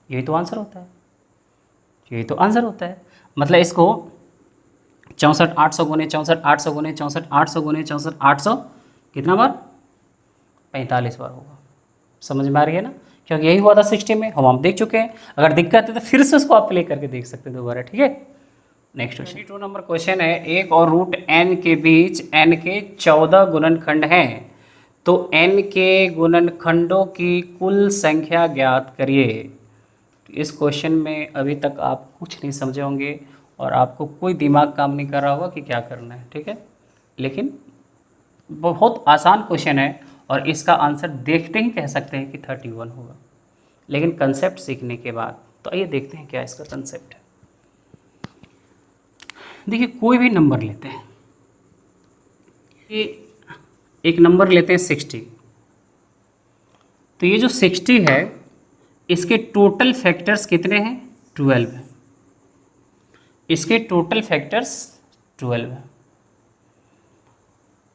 यही तो आंसर होता है, यही तो आंसर होता है। मतलब इसको 64,800 गुने 64,800 गुने 64,800 गुने 64,800 कितना बार 45 बार होगा। समझ में आ रही है ना, क्योंकि यही हुआ था 60 में, हम देख चुके हैं। अगर दिक्कत है तो फिर से उसको आप प्ले करके देख सकते हैं दोबारा, ठीक है। नेक्स्ट क्वेश्चन 22 नंबर क्वेश्चन है, 1 और √n के बीच n के 14 गुणनखंड हैं, तो n के गुणनखंडों की कुल संख्या ज्ञात करिए। इस क्वेश्चन में अभी तक आप कुछ नहीं समझे होंगे और आपको कोई दिमाग काम नहीं कर रहा होगा कि क्या करना है, ठीक है। लेकिन बहुत आसान क्वेश्चन है और इसका आंसर देखते ही कह सकते हैं कि 31 होगा, लेकिन कंसेप्ट सीखने के बाद। तो आइए देखते हैं क्या इसका कंसेप्ट है। देखिए कोई भी नंबर लेते हैं, ये एक नंबर लेते हैं 60, तो ये जो 60 है इसके टोटल फैक्टर्स कितने हैं 12 है, इसके टोटल फैक्टर्स 12 है।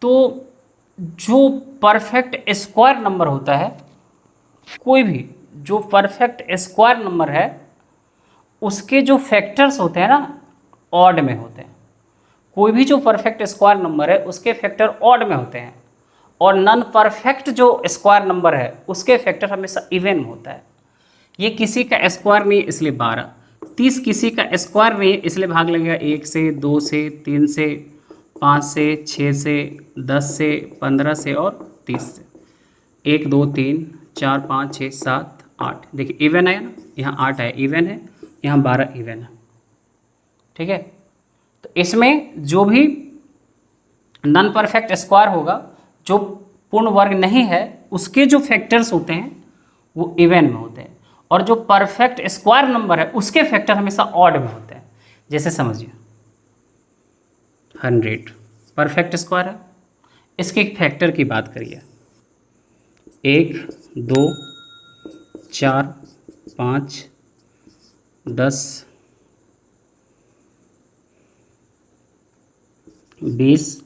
तो जो परफेक्ट स्क्वायर नंबर होता है, कोई भी जो परफेक्ट स्क्वायर नंबर है उसके जो फैक्टर्स होते हैं ना ऑड में होते हैं। कोई भी जो परफेक्ट स्क्वायर नंबर है उसके फैक्टर ऑड में होते हैं, और नॉन परफेक्ट जो स्क्वायर नंबर है उसके फैक्टर हमेशा इवन में होता है। ये किसी का स्क्वायर नहीं है इसलिए 12, 30 किसी का स्क्वायर नहीं है इसलिए भाग लगेगा 1 से 2 से 3 से 5 से 6 से 10 से 15 से और 30 से। 1 2 3 4 5 6 7 8, देखिए इवन है ना, यहाँ 8 है इवन है, यहाँ 12 इवन है, ठीक है। तो इसमें जो भी नॉन परफेक्ट स्क्वायर होगा, जो पूर्ण वर्ग नहीं है, उसके जो फैक्टर्स होते हैं वो इवन में होते हैं, और जो परफेक्ट स्क्वायर नंबर है उसके फैक्टर हमेशा ऑड में होते हैं। जैसे समझिए 100 परफेक्ट स्क्वायर है, इसके फैक्टर की बात करिए 1 2 4 5 10 20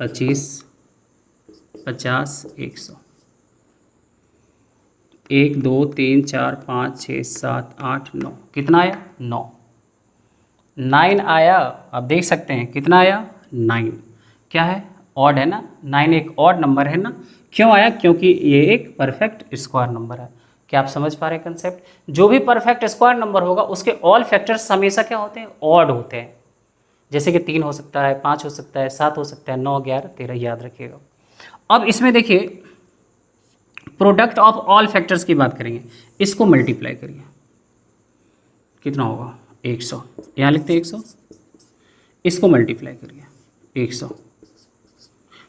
25 50 100, 1 2 3 4 5 6 7 8 9, कितना आया 9, 9 आया। आप देख सकते हैं कितना आया 9, क्या है ऑड है ना, 9 एक ऑड नंबर है ना। क्यों आया, क्योंकि ये एक परफेक्ट स्क्वायर नंबर है। क्या आप समझ पा रहे हैं कंसेप्ट। जो भी परफेक्ट स्क्वायर नंबर होगा उसके ऑल फैक्टर्स हमेशा क्या होते हैं ऑड होते हैं। जैसे कि 3 हो सकता है, 5 हो सकता है, 7 हो सकता है, 9 11 13, याद रखिएगा। अब इसमें देखिए प्रोडक्ट ऑफ ऑल फैक्टर्स की बात करेंगे, इसको मल्टीप्लाई करिए कितना होगा 100, यहाँ लिखते हैं 100, इसको मल्टीप्लाई करिए 100,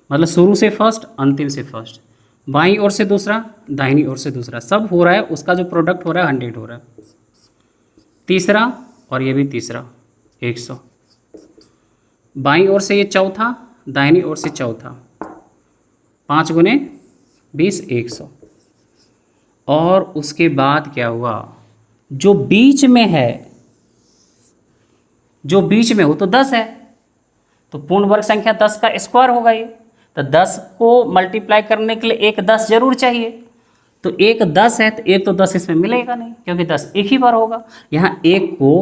मतलब शुरू से फर्स्ट, अंतिम से फर्स्ट, बाईं ओर से दूसरा, दाहिनी ओर से दूसरा, सब हो रहा है, उसका जो प्रोडक्ट हो रहा है 100 हो रहा है। तीसरा और ये भी तीसरा 100, बाईं ओर से ये चौथा, दाहिनी ओर से चौथा, 5 गुने 20 100। और उसके बाद क्या हुआ, जो बीच में है, जो बीच में हो तो 10 है, तो पूर्ण वर्ग संख्या 10 का स्क्वायर होगा ये, तो 10 को मल्टीप्लाई करने के लिए एक 10 जरूर चाहिए, तो एक 10 है तो एक तो 10 इसमें मिलेगा नहीं, क्योंकि 10 एक ही बार होगा। यहाँ एक को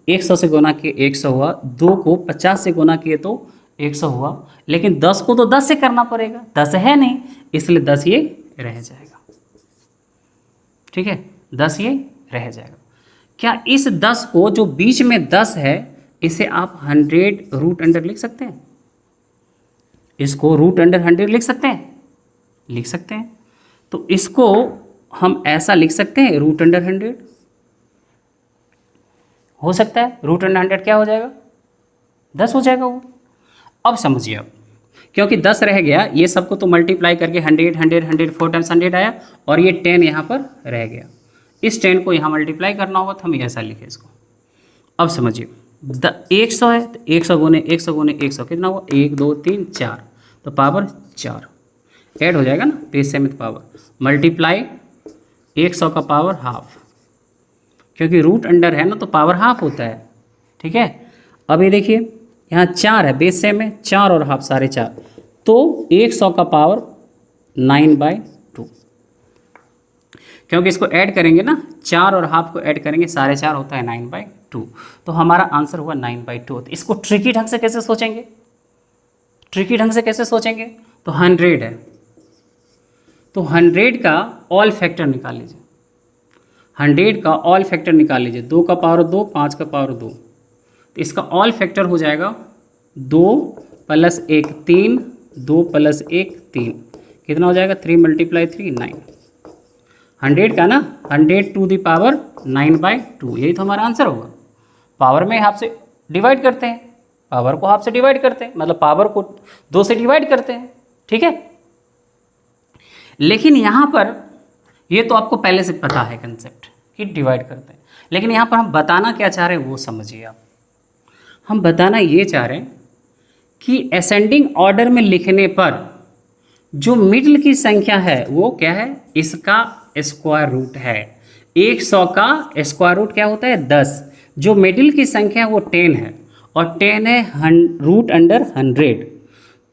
100 से गुना किए 100 हुआ, 2 को 50 से गुना किए तो 100 हुआ, लेकिन 10 को तो 10 से करना पड़ेगा, 10 है नहीं, इसलिए 10 ये रह जाएगा। ठीक है, 10 ये रह जाएगा। क्या इस 10 को, जो बीच में 10 है, इसे आप 100 रूट अंडर लिख सकते हैं? इसको रूट अंडर 100 लिख सकते हैं? लिख सकते हैं। तो इसको हम ऐसा लिख सकते हैं, रूट अंडर 100 हो सकता है। रूट अंडर 100 क्या हो जाएगा? 10 हो जाएगा वो। अब समझिए आप, क्योंकि 10 रह गया, ये सबको तो मल्टीप्लाई करके 100 100 100 4 टाइम्स 100 आया, और ये 10 यहाँ पर रह गया। इस 10 को यहाँ मल्टीप्लाई करना होगा, तो हम ऐसा लिखे इसको। अब समझिए, 100 है तो 100 गुने 100 गुने 100 कितना हुआ? 1 2 3 4, तो पावर 4 ऐड हो जाएगा ना, बेस से में पावर, मल्टीप्लाई 100 का पावर हाफ, क्योंकि रूट अंडर है ना तो पावर हाफ होता है। ठीक है, अब ये देखिए यहाँ 4 है, बेस से में 4 और हाफ 4.5, तो 100 का पावर 9/2, क्योंकि इसको ऐड करेंगे ना, 4 और हाफ को ऐड करेंगे 4.5 होता है 9/2, तो हमारा आंसर हुआ 9/2। तो इसको ट्रिकी ढंग से कैसे सोचेंगे? ट्रिकी ढंग से कैसे सोचेंगे? तो 100 है, तो 100 का ऑल फैक्टर निकाल लीजिए, 100 का ऑल फैक्टर निकाल लीजिए, 2 का पावर 2, 5 का पावर 2, तो इसका ऑल फैक्टर हो जाएगा 2 + 1 3, 2 + 1 3, कितना हो जाएगा? 3 × 3 9। 100 का ना 100 टू द पावर 9/2, यही तो हमारा आंसर होगा। पावर में हाफ से डिवाइड करते हैं, पावर को हाफ से डिवाइड करते हैं, मतलब पावर को 2 से डिवाइड करते हैं। ठीक है, लेकिन यहाँ पर ये तो आपको पहले से पता है कंसेप्ट कि डिवाइड करते हैं, लेकिन यहाँ पर हम बताना क्या चाह रहे हैं वो समझिए आप। हम बताना ये चाह रहे हैं कि असेंडिंग ऑर्डर में लिखने पर जो मिडिल की संख्या है वो क्या है? इसका स्क्वायर रूट है। 100 का स्क्वायर रूट क्या होता है? 10। जो मिडिल की संख्या है वो 10 है, और 10 है रूट अंडर 100,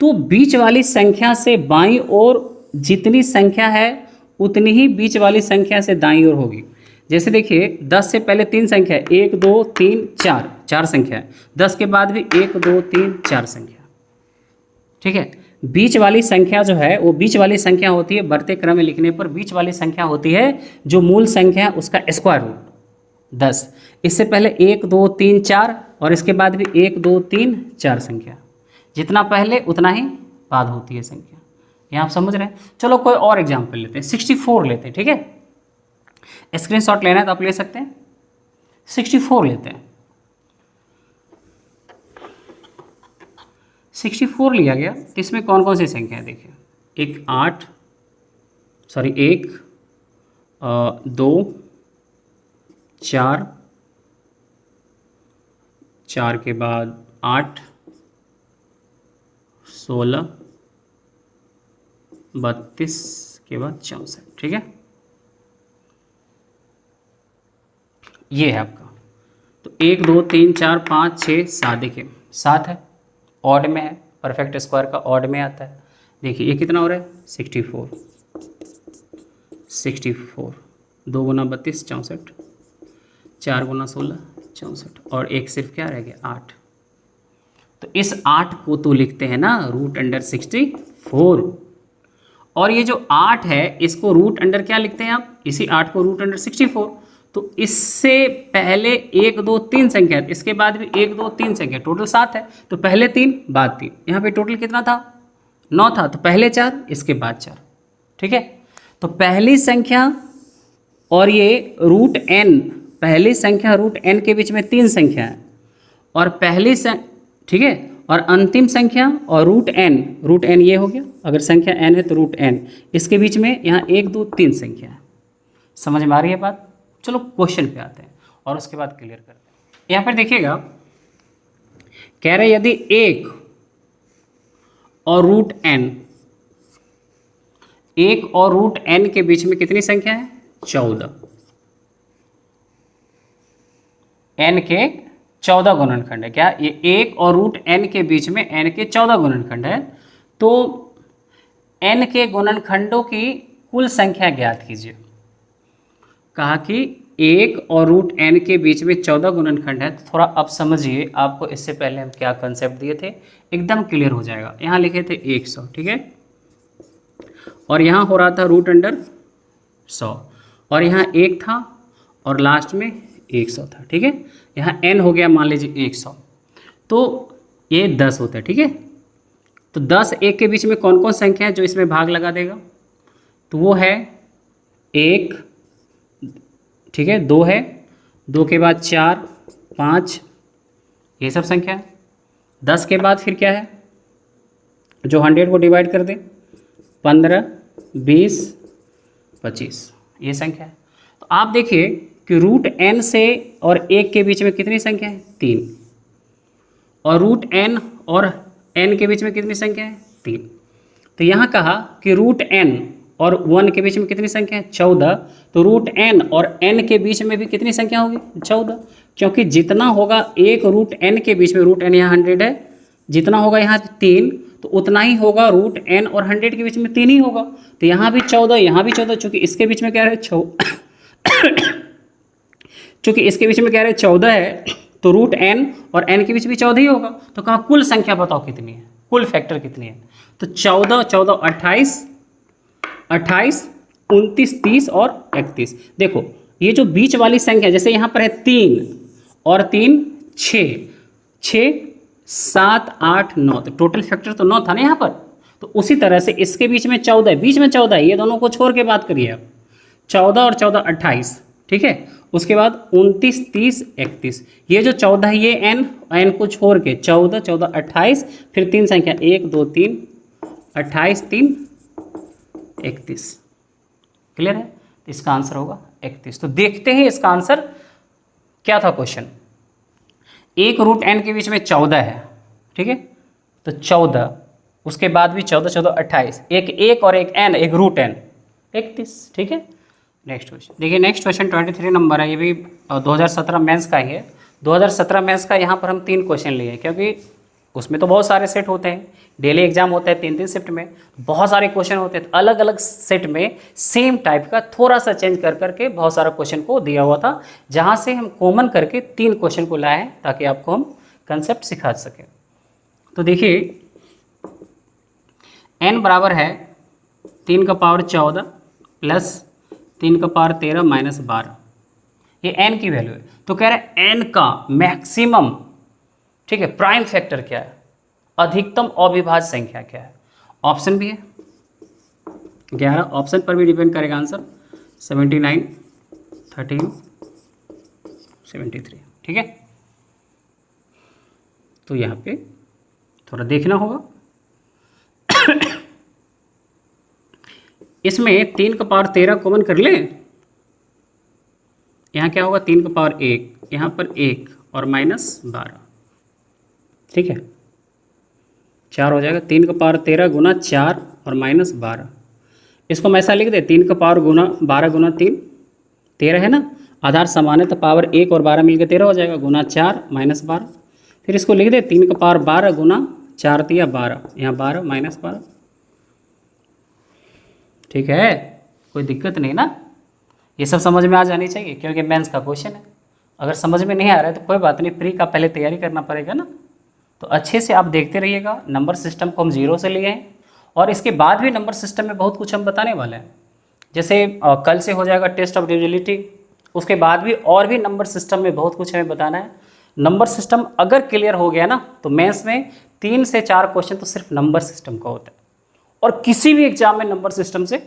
तो बीच वाली संख्या से बाईं ओर जितनी संख्या है उतनी ही बीच वाली संख्या से दाईं ओर होगी। जैसे देखिए 10 से पहले 3 संख्या है, 1 2 3 4, 4 संख्या है, 10 के बाद भी 1 2 3 4 संख्या। ठीक है, बीच वाली संख्या जो है वो बीच वाली संख्या होती है, बढ़ते क्रम में लिखने पर बीच वाली संख्या होती है जो मूल संख्या है उसका स्क्वायर रूट 10। इससे पहले 1 2 3 4 और इसके बाद भी 1 2 3 4 संख्या, जितना पहले उतना ही बाद होती है संख्या। ये आप समझ रहे हैं? चलो कोई और एग्जाम्पल लेते हैं, 64 लेते हैं। ठीक है, स्क्रीनशॉट लेना है तो आप ले सकते हैं। 64 लेते हैं, 64 लिया गया, तो इसमें कौन कौन सी संख्या है? देखिए, एक 8, सॉरी 1 2 4, 4 के बाद 8 16 32 के बाद 64। ठीक है, ये है आपका। तो 1 2 3 4 5 6 7, देखिए 7 है, ऑड में है, परफेक्ट स्क्वायर का ऑड में आता है। देखिए ये कितना हो रहा है? 64, 64, 2 गुना 32 64, 4 गुना 16 64, और एक सिर्फ क्या रह गया? 8। तो इस 8 को तो लिखते हैं ना रूट अंडर 64, और ये जो 8 है इसको रूट अंडर क्या लिखते हैं आप? इसी 8 को रूट अंडर 64। तो इससे पहले 1 2 3 संख्या, इसके बाद भी 1 2 3 संख्या, टोटल 7 है, तो पहले 3 बाद 3, यहाँ पे टोटल कितना था? 9 था, तो पहले 4 इसके बाद 4। ठीक है, तो पहली संख्या और ये रूट n, पहली संख्या रूट n के बीच में 3 संख्या है, और पहली ठीक है, और अंतिम संख्या और रूट एन ये हो गया, अगर संख्या n है तो रूट एन, इसके बीच में यहाँ 1 2 3 संख्या है। समझ में आ रही है बात? चलो क्वेश्चन पे आते हैं और उसके बाद क्लियर करते हैं। यहाँ पर देखिएगा, कह रहे यदि 1 और रूट n, 1 और रूट n के बीच में कितनी संख्या है? 14। n के 14 गुणनखंड है क्या? ये 1 और रूट n के बीच में n के 14 गुणनखंड है, तो n के गुणनखंडों की कुल संख्या ज्ञात कीजिए। कहा कि 1 और रूट n के बीच में 14 गुणनखंड है, तो थोड़ा अब समझिए, आपको इससे पहले हम क्या कंसेप्ट दिए थे एकदम क्लियर हो जाएगा। यहाँ लिखे थे 100, ठीक है, और यहाँ हो रहा था रूट अंडर 100, और यहाँ 1 था और लास्ट में 100 था, ठीक है। यहाँ n हो गया मान लीजिए 100, तो ये 10 होता है, ठीक है। तो 10 1 के बीच में कौन कौन संख्या है जो इसमें भाग लगा देगा? तो वो है 1, ठीक है, 2 है, 2 के बाद 4 5, ये सब संख्या है। 10 के बाद फिर क्या है जो 100 को डिवाइड कर दे? 15 20 25, ये संख्या है। तो आप देखिए कि रूट n से और 1 के बीच में कितनी संख्या है? 3, और रूट n और n के बीच में कितनी संख्या है? 3। तो यहाँ कहा कि रूट n और 1 के बीच में कितनी संख्या है? 14। तो रूट n और n के बीच में भी कितनी संख्या होगी? 14, क्योंकि जितना होगा 1 रूट n के बीच में, रूट n यहाँ 100 है, जितना होगा यहाँ 3, तो उतना ही होगा रूट n और 100 के बीच में 3 ही होगा। तो यहाँ भी 14, यहाँ भी 14, चूँकि इसके बीच में क्या रहे चूँकि इसके बीच में क्या रहे 14 है, तो रूट n और n के बीच भी 14 ही होगा। तो कहा कुल संख्या बताओ कितनी है, कुल फैक्टर कितनी है? तो 14 14 28 28 29 30 और 31। देखो ये जो बीच वाली संख्या, जैसे यहाँ पर है 3 और 3 6 6 7 8 9, तो टोटल फैक्टर तो 9 था ना यहाँ पर। तो उसी तरह से इसके बीच में 14 है, बीच में 14 है, ये दोनों को छोड़ के बात करिए आप। 14 और 14 28, ठीक है। उसके बाद 29 30 31, ये जो 14 है ये n को छोड़ के 14 14 28, फिर 3 संख्या 1 2 3 28 3 31। क्लियर है? इसका आंसर होगा 31। तो देखते हैं इसका आंसर क्या था क्वेश्चन। 1 रूट n के बीच में 14 है, ठीक है, तो 14, उसके बाद भी 14 14 28, एक 1 और एक n, एक रूट n, 31, ठीक है। नेक्स्ट क्वेश्चन देखिए, नेक्स्ट क्वेश्चन 23 नंबर है, ये भी 2017 मेंस का ही है। 2017 मेंस का यहाँ पर हम 3 क्वेश्चन लिए हैं, क्योंकि उसमें तो बहुत सारे सेट होते हैं, डेली एग्जाम होता है 3 शिफ्ट में, बहुत सारे क्वेश्चन होते हैं। अलग अलग सेट में सेम टाइप का थोड़ा सा चेंज कर करके बहुत सारा क्वेश्चन को दिया हुआ था, जहाँ से हम कॉमन करके 3 क्वेश्चन को लाए हैं ताकि आपको हम कंसेप्ट सिखा सकें। तो देखिए n बराबर है 3 का पावर 14 प्लस 3 का पावर 13 माइनस 12, ये n की वैल्यू है। तो कह रहे हैं n का मैक्सिमम, ठीक है, प्राइम फैक्टर क्या है, अधिकतम अविभाज्य संख्या क्या है। ऑप्शन भी है 11, ऑप्शन पर भी डिपेंड करेगा आंसर। 79 13 73, ठीक है। तो यहाँ पे थोड़ा देखना होगा। इसमें 3 का पावर 13 कॉमन कर ले, यहाँ क्या होगा 3 का पावर 1, यहाँ पर 1 और माइनस 12, ठीक है, 4 हो जाएगा। 3 का पावर 13 गुना 4 और माइनस 12, इसको हम ऐसा लिख दे, 3 का पावर गुना 12 गुना 3 13 है ना, आधार समान है तो पावर 1 और 12 मिलकर 13 हो जाएगा, गुना 4 माइनस 12। फिर इसको लिख दे 3 का पावर 12 गुना 4 दिया 12, यहाँ 12 माइनस 12, ठीक है, कोई दिक्कत नहीं ना। ये सब समझ में आ जानी चाहिए क्योंकि मेंस का क्वेश्चन है। अगर समझ में नहीं आ रहा है तो कोई बात नहीं, प्री का पहले तैयारी करना पड़ेगा ना। तो अच्छे से आप देखते रहिएगा। नंबर सिस्टम को हम 0 से लिए हैं और इसके बाद भी नंबर सिस्टम में बहुत कुछ हम बताने वाले हैं। जैसे कल से हो जाएगा टेस्ट ऑफ डिविजिबिलिटी, उसके बाद भी और भी नंबर सिस्टम में बहुत कुछ हमें बताना है। नंबर सिस्टम अगर क्लियर हो गया ना तो मेंस में 3 से 4 क्वेश्चन तो सिर्फ नंबर सिस्टम का होता है, और किसी भी एग्जाम में नंबर सिस्टम से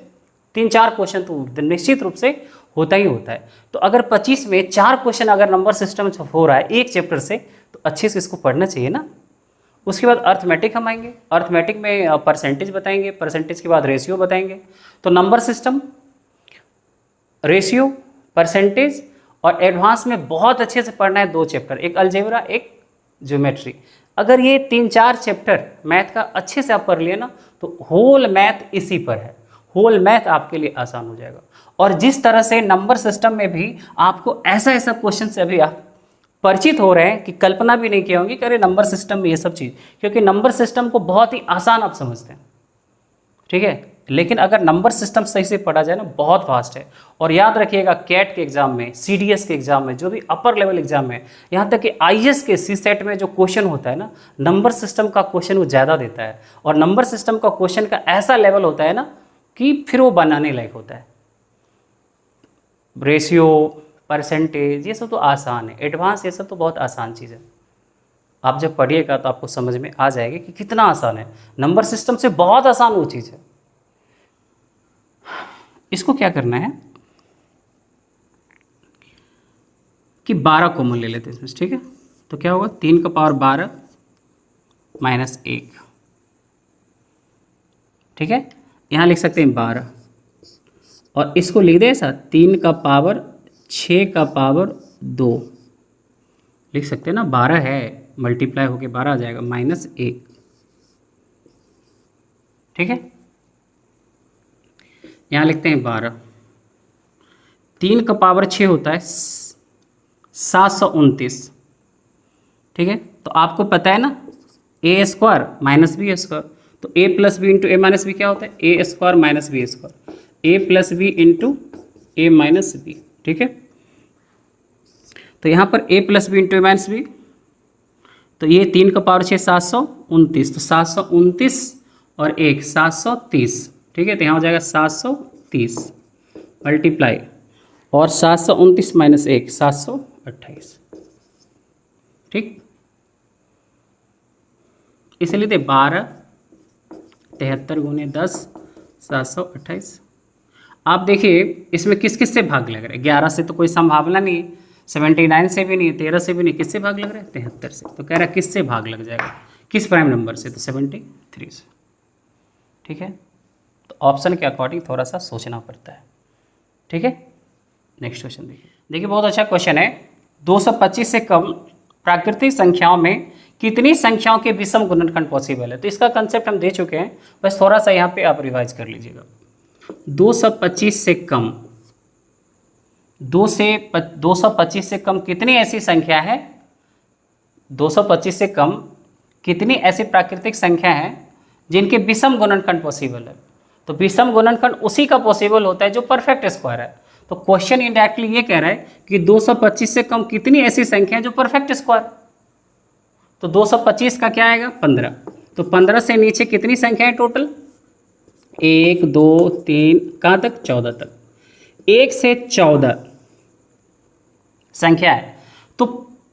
3-4 क्वेश्चन तो निश्चित रूप से होता ही होता है। तो अगर 25 में 4 क्वेश्चन अगर नंबर सिस्टम से हो रहा है एक चैप्टर से, तो अच्छे से इसको पढ़ना चाहिए ना। उसके बाद अर्थमेटिक हम आएंगे, अर्थमेटिक में परसेंटेज बताएंगे, परसेंटेज के बाद रेशियो बताएंगे। तो नंबर सिस्टम, रेशियो, परसेंटेज और एडवांस में बहुत अच्छे से पढ़ना है 2 चैप्टर, एक अलजेब्रा एक ज्योमेट्री। अगर ये 3-4 चैप्टर मैथ का अच्छे से आप पढ़ लिए ना तो होल मैथ इसी पर है, होल मैथ आपके लिए आसान हो जाएगा। और जिस तरह से नंबर सिस्टम में भी आपको ऐसा ऐसा क्वेश्चन से अभी आप परिचित हो रहे हैं कि कल्पना भी नहीं किया होंगी कि अरे नंबर सिस्टम में ये सब चीज़, क्योंकि नंबर सिस्टम को बहुत ही आसान आप समझते हैं, ठीक है। लेकिन अगर नंबर सिस्टम सही से पढ़ा जाए ना बहुत फास्ट है। और याद रखिएगा कैट के एग्जाम में, सीडीएस के एग्जाम में, जो भी अपर लेवल एग्जाम में, यहाँ तक कि आईएएस के सीसेट में जो क्वेश्चन होता है ना, नंबर सिस्टम का क्वेश्चन वो ज़्यादा देता है। और नंबर सिस्टम का क्वेश्चन का ऐसा लेवल होता है ना कि फिर वो बनाने लायक होता है। रेशियो, परसेंटेज, ये सब तो आसान है, एडवांस ये सब तो बहुत आसान चीज़ है। आप जब पढ़िएगा तो आपको समझ में आ जाएगा कि कितना आसान है, नंबर सिस्टम से बहुत आसान वो चीज़ है। इसको क्या करना है कि 12 कॉमन ले लेते हैं इसमें, ठीक है। तो क्या होगा 3 का पावर 12 माइनस 1, ठीक है। यहाँ लिख सकते हैं 12 और इसको लिख दे ऐसा 3 का पावर 6 का पावर 2 लिख सकते हैं ना, 12 है मल्टीप्लाई होके 12 आ जाएगा माइनस 1, ठीक है। यहाँ लिखते हैं 12, 3 का पावर 6 होता है 729, ठीक है। तो आपको पता है ना ए स्क्वायर माइनस बी स्क्वायर, तो ए प्लस बी इंटू ए माइनस बी क्या होता है, ए स्क्वायर माइनस बी स्क्वायर, ए प्लस बी इंटू ए माइनस बी, ठीक है। तो यहाँ पर ए प्लस बी इंटू ए माइनस बी, तो ये 3 का पावर 6 729, तो 729 और 1 730, ठीक है। तो यहाँ हो जाएगा 730 मल्टीप्लाई और 729 माइनस 1 728, ठीक। इसलिए दे 12 73 गुने 10 728। आप देखिए इसमें किस किस से भाग लग रहा है, 11 से तो कोई संभावना नहीं है, 79 से भी नहीं है, 13 से भी नहीं, किससे भाग लग रहा है 73 से। तो कह रहा है किससे भाग लग जाएगा, किस प्राइम नंबर से, तो 73 से, ठीक है। तो ऑप्शन के अकॉर्डिंग थोड़ा सा सोचना पड़ता है, ठीक है। नेक्स्ट क्वेश्चन देखिए बहुत अच्छा क्वेश्चन है। 225 से कम प्राकृतिक संख्याओं में कितनी संख्याओं के विषम गुणनखंड पॉसिबल है। तो इसका कंसेप्ट हम दे चुके हैं, बस थोड़ा सा यहाँ पे आप रिवाइज कर लीजिएगा। 225 से कम, 225 से कम कितनी ऐसी संख्या है, 225 से कम कितनी ऐसी प्राकृतिक संख्या है जिनके विषम गुणनखंड पॉसिबल है। तो विषम गुणनखंड उसी का पॉसिबल होता है जो परफेक्ट स्क्वायर है। तो क्वेश्चन इनडायरेक्टली ये कह रहा है कि 225 से कम कितनी ऐसी संख्या है जो परफेक्ट स्क्वायर। तो 225 का क्या आएगा 15, तो 15 से नीचे कितनी संख्या है टोटल, 1 2 3 कहाँ तक 14 तक, 1 से 14 संख्या है। तो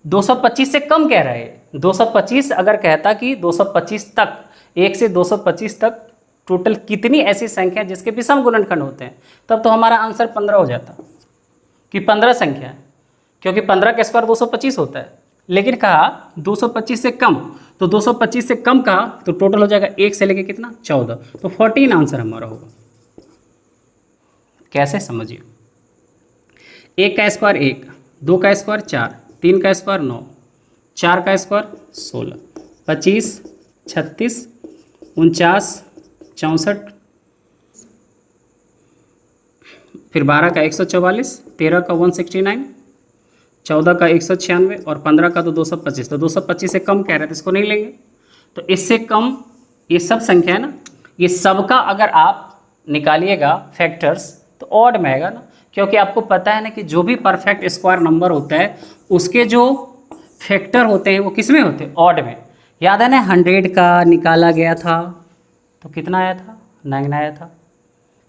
225 से कम कह रहा है, 225 अगर कहता कि 225 तक, 1 से 225 तक टोटल कितनी ऐसी संख्या जिसके विषम गुणनखंड होते हैं, तब तो हमारा आंसर 15 हो जाता कि 15 संख्या है, क्योंकि 15 का स्क्वायर 225 होता है। लेकिन कहा 225 से कम, तो 225 से कम कहा तो टोटल हो जाएगा 1 से लेके कितना 14, तो 14 आंसर हमारा होगा। कैसे समझिए, 1 का स्क्वायर 1, 2 का स्क्वायर 4, 3 का स्क्वायर 9, 4 का स्क्वायर 16, 25 36 49 64, फिर 12 का 144, 13 का 169, 14 का 196 और 15 का तो 225। तो 225 से कम कह रहे थे, इसको नहीं लेंगे। तो इससे कम ये सब संख्या है ना, ये सबका अगर आप निकालिएगा फैक्टर्स तो ऑड में आएगा ना, क्योंकि आपको पता है ना कि जो भी परफेक्ट स्क्वायर नंबर होता है उसके जो फैक्टर होते हैं वो किस में होते हैं, ऑड में। याद है ना 100 का निकाला गया था तो कितना आया था 9 आया था,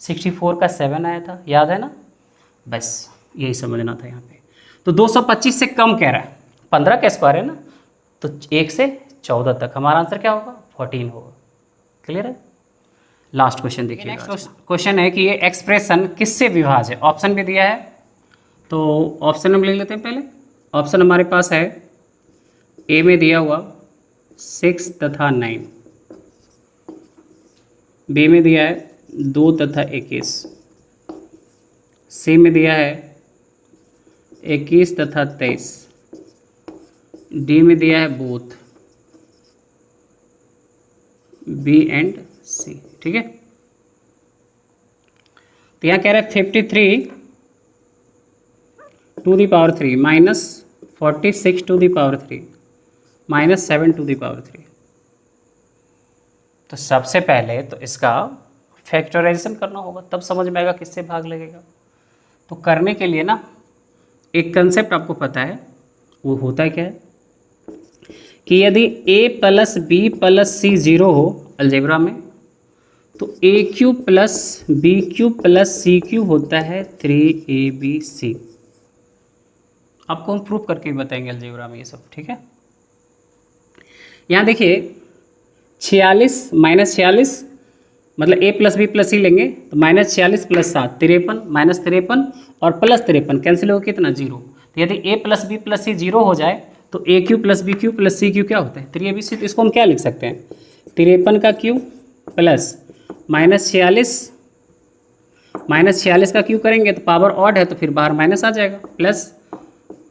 64 का 7 आया था, याद है ना। बस यही समझना था यहाँ पे। तो 225 से कम कह रहा है, 15 का स्क्वायर है ना, तो 1 से 14 तक हमारा आंसर क्या होगा 14 होगा। क्लियर है। लास्ट क्वेश्चन देखिए। नेक्स्ट क्वेश्चन है कि ये एक्सप्रेशन किससे विभाज्य है। ऑप्शन भी दिया है, तो ऑप्शन हम ले लेते हैं। पहले ऑप्शन हमारे पास है ए में दिया हुआ 6 तथा 9। बी में दिया है 2 तथा 21। सी में दिया है 21 तथा 23। डी में दिया है बोथ, बी एंड सी। ठीक है, तो यहाँ कह रहा है 53 to the power 3 minus 46 to the power 3 minus 7 to the power 3। तो सबसे पहले तो इसका फैक्टराइजेशन करना होगा, तब समझ में आएगा किससे भाग लगेगा। तो करने के लिए ना एक कंसेप्ट आपको पता है, वो होता है क्या है कि यदि a plus b plus c 0 हो अलजेब्रा में, तो a cube plus b cube plus c cube होता है 3abc। आपको हम प्रूफ करके भी बताएंगे अलजेब्रा में ये सब। ठीक है, यहाँ देखिए 46 माइनस 46 मतलब a प्लस बी प्लस सी लेंगे तो माइनस 46 प्लस 7 53 माइनस 53 और प्लस 53 कैंसिल हो कितना 0। तो यदि a plus b plus c 0 हो जाए तो a cube plus b cube plus c cube क्या होता है 3abc। तो इसको हम क्या लिख सकते हैं 53 का क्यू प्लस माइनस 46 का क्यू करेंगे तो पावर ऑड है तो फिर बाहर माइनस आ जाएगा, प्लस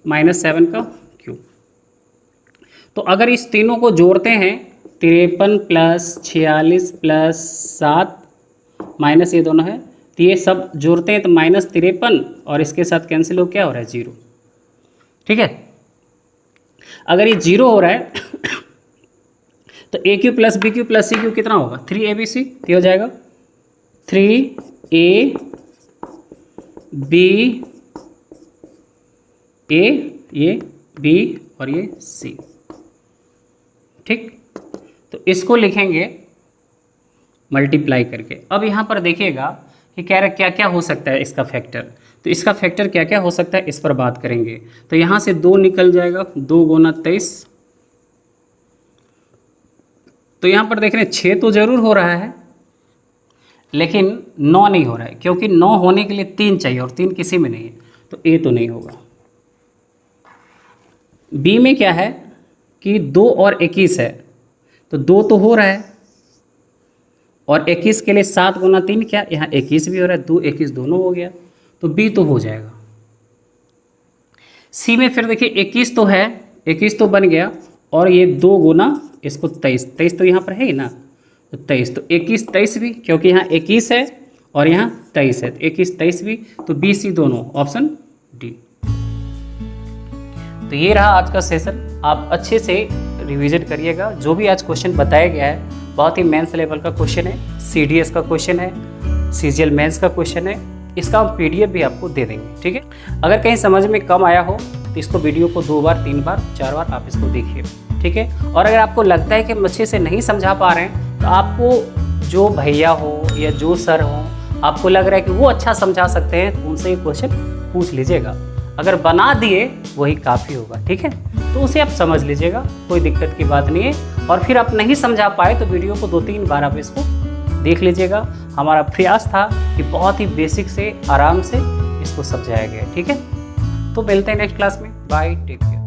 माइनस 7 का क्यू। तो अगर इस तीनों को जोड़ते हैं 53 प्लस 46 प्लस 7 माइनस ये दोनों है, तो ये सब जोड़ते हैं तो माइनस 53 और इसके साथ कैंसिल हो क्या हो रहा है 0। ठीक है, अगर ये 0 हो रहा है तो a cube plus b cube plus c cube कितना होगा 3abc। ये हो जाएगा 3a b a ये b और ये c। ठीक, तो इसको लिखेंगे मल्टीप्लाई करके। अब यहाँ पर देखिएगा कि कह रहा क्या क्या हो सकता है इसका फैक्टर, तो इसका फैक्टर क्या क्या हो सकता है इस पर बात करेंगे। तो यहाँ से 2 निकल जाएगा, 2 गुना 23। तो यहाँ पर देख रहे हैं 6 तो ज़रूर हो रहा है लेकिन 9 नहीं हो रहा है, क्योंकि 9 होने के लिए 3 चाहिए और 3 किसी में नहीं है, तो ए तो नहीं होगा। बी में क्या है कि 2 और 21 है, तो 2 तो हो रहा है और 21 के लिए 7 गुना 3 क्या, यहाँ 21 भी हो रहा है, 2 21 दोनों हो गया, तो बी तो हो जाएगा। सी में फिर देखिए 21 तो है, 21 तो बन गया और ये 2 गुना इसको 23 तो यहाँ पर है ही ना, तो 23 तो 21 23 भी, क्योंकि यहाँ 21 है और यहाँ 23 है, तो 21 23 भी, तो बी सी दोनों, ऑप्शन डी। तो ये रहा आज का सेशन, आप अच्छे से रिविजन करिएगा। जो भी आज क्वेश्चन बताया गया है बहुत ही मेंस लेवल का क्वेश्चन है, CDS का क्वेश्चन है, CGL मेंस का क्वेश्चन है, इसका हम PDF भी आपको दे देंगे। ठीक है, अगर कहीं समझ में कम आया हो तो इसको वीडियो को 2 बार 3 बार 4 बार आप इसको देखिए। ठीक है, और अगर आपको लगता है कि हम अच्छे से नहीं समझा पा रहे हैं तो आपको जो भैया हो या जो सर हो आपको लग रहा है कि वो अच्छा समझा सकते हैं तो उनसे ये क्वेश्चन पूछ लीजिएगा, अगर बना दिए वही काफ़ी होगा। ठीक है, तो उसे आप समझ लीजिएगा, कोई दिक्कत की बात नहीं है। और फिर आप नहीं समझा पाए तो वीडियो को 2-3 बार आप इसको देख लीजिएगा। हमारा प्रयास था कि बहुत ही बेसिक से आराम से इसको समझाया गया। ठीक है, तो मिलते हैं नेक्स्ट क्लास में, बाय, टेक केयर।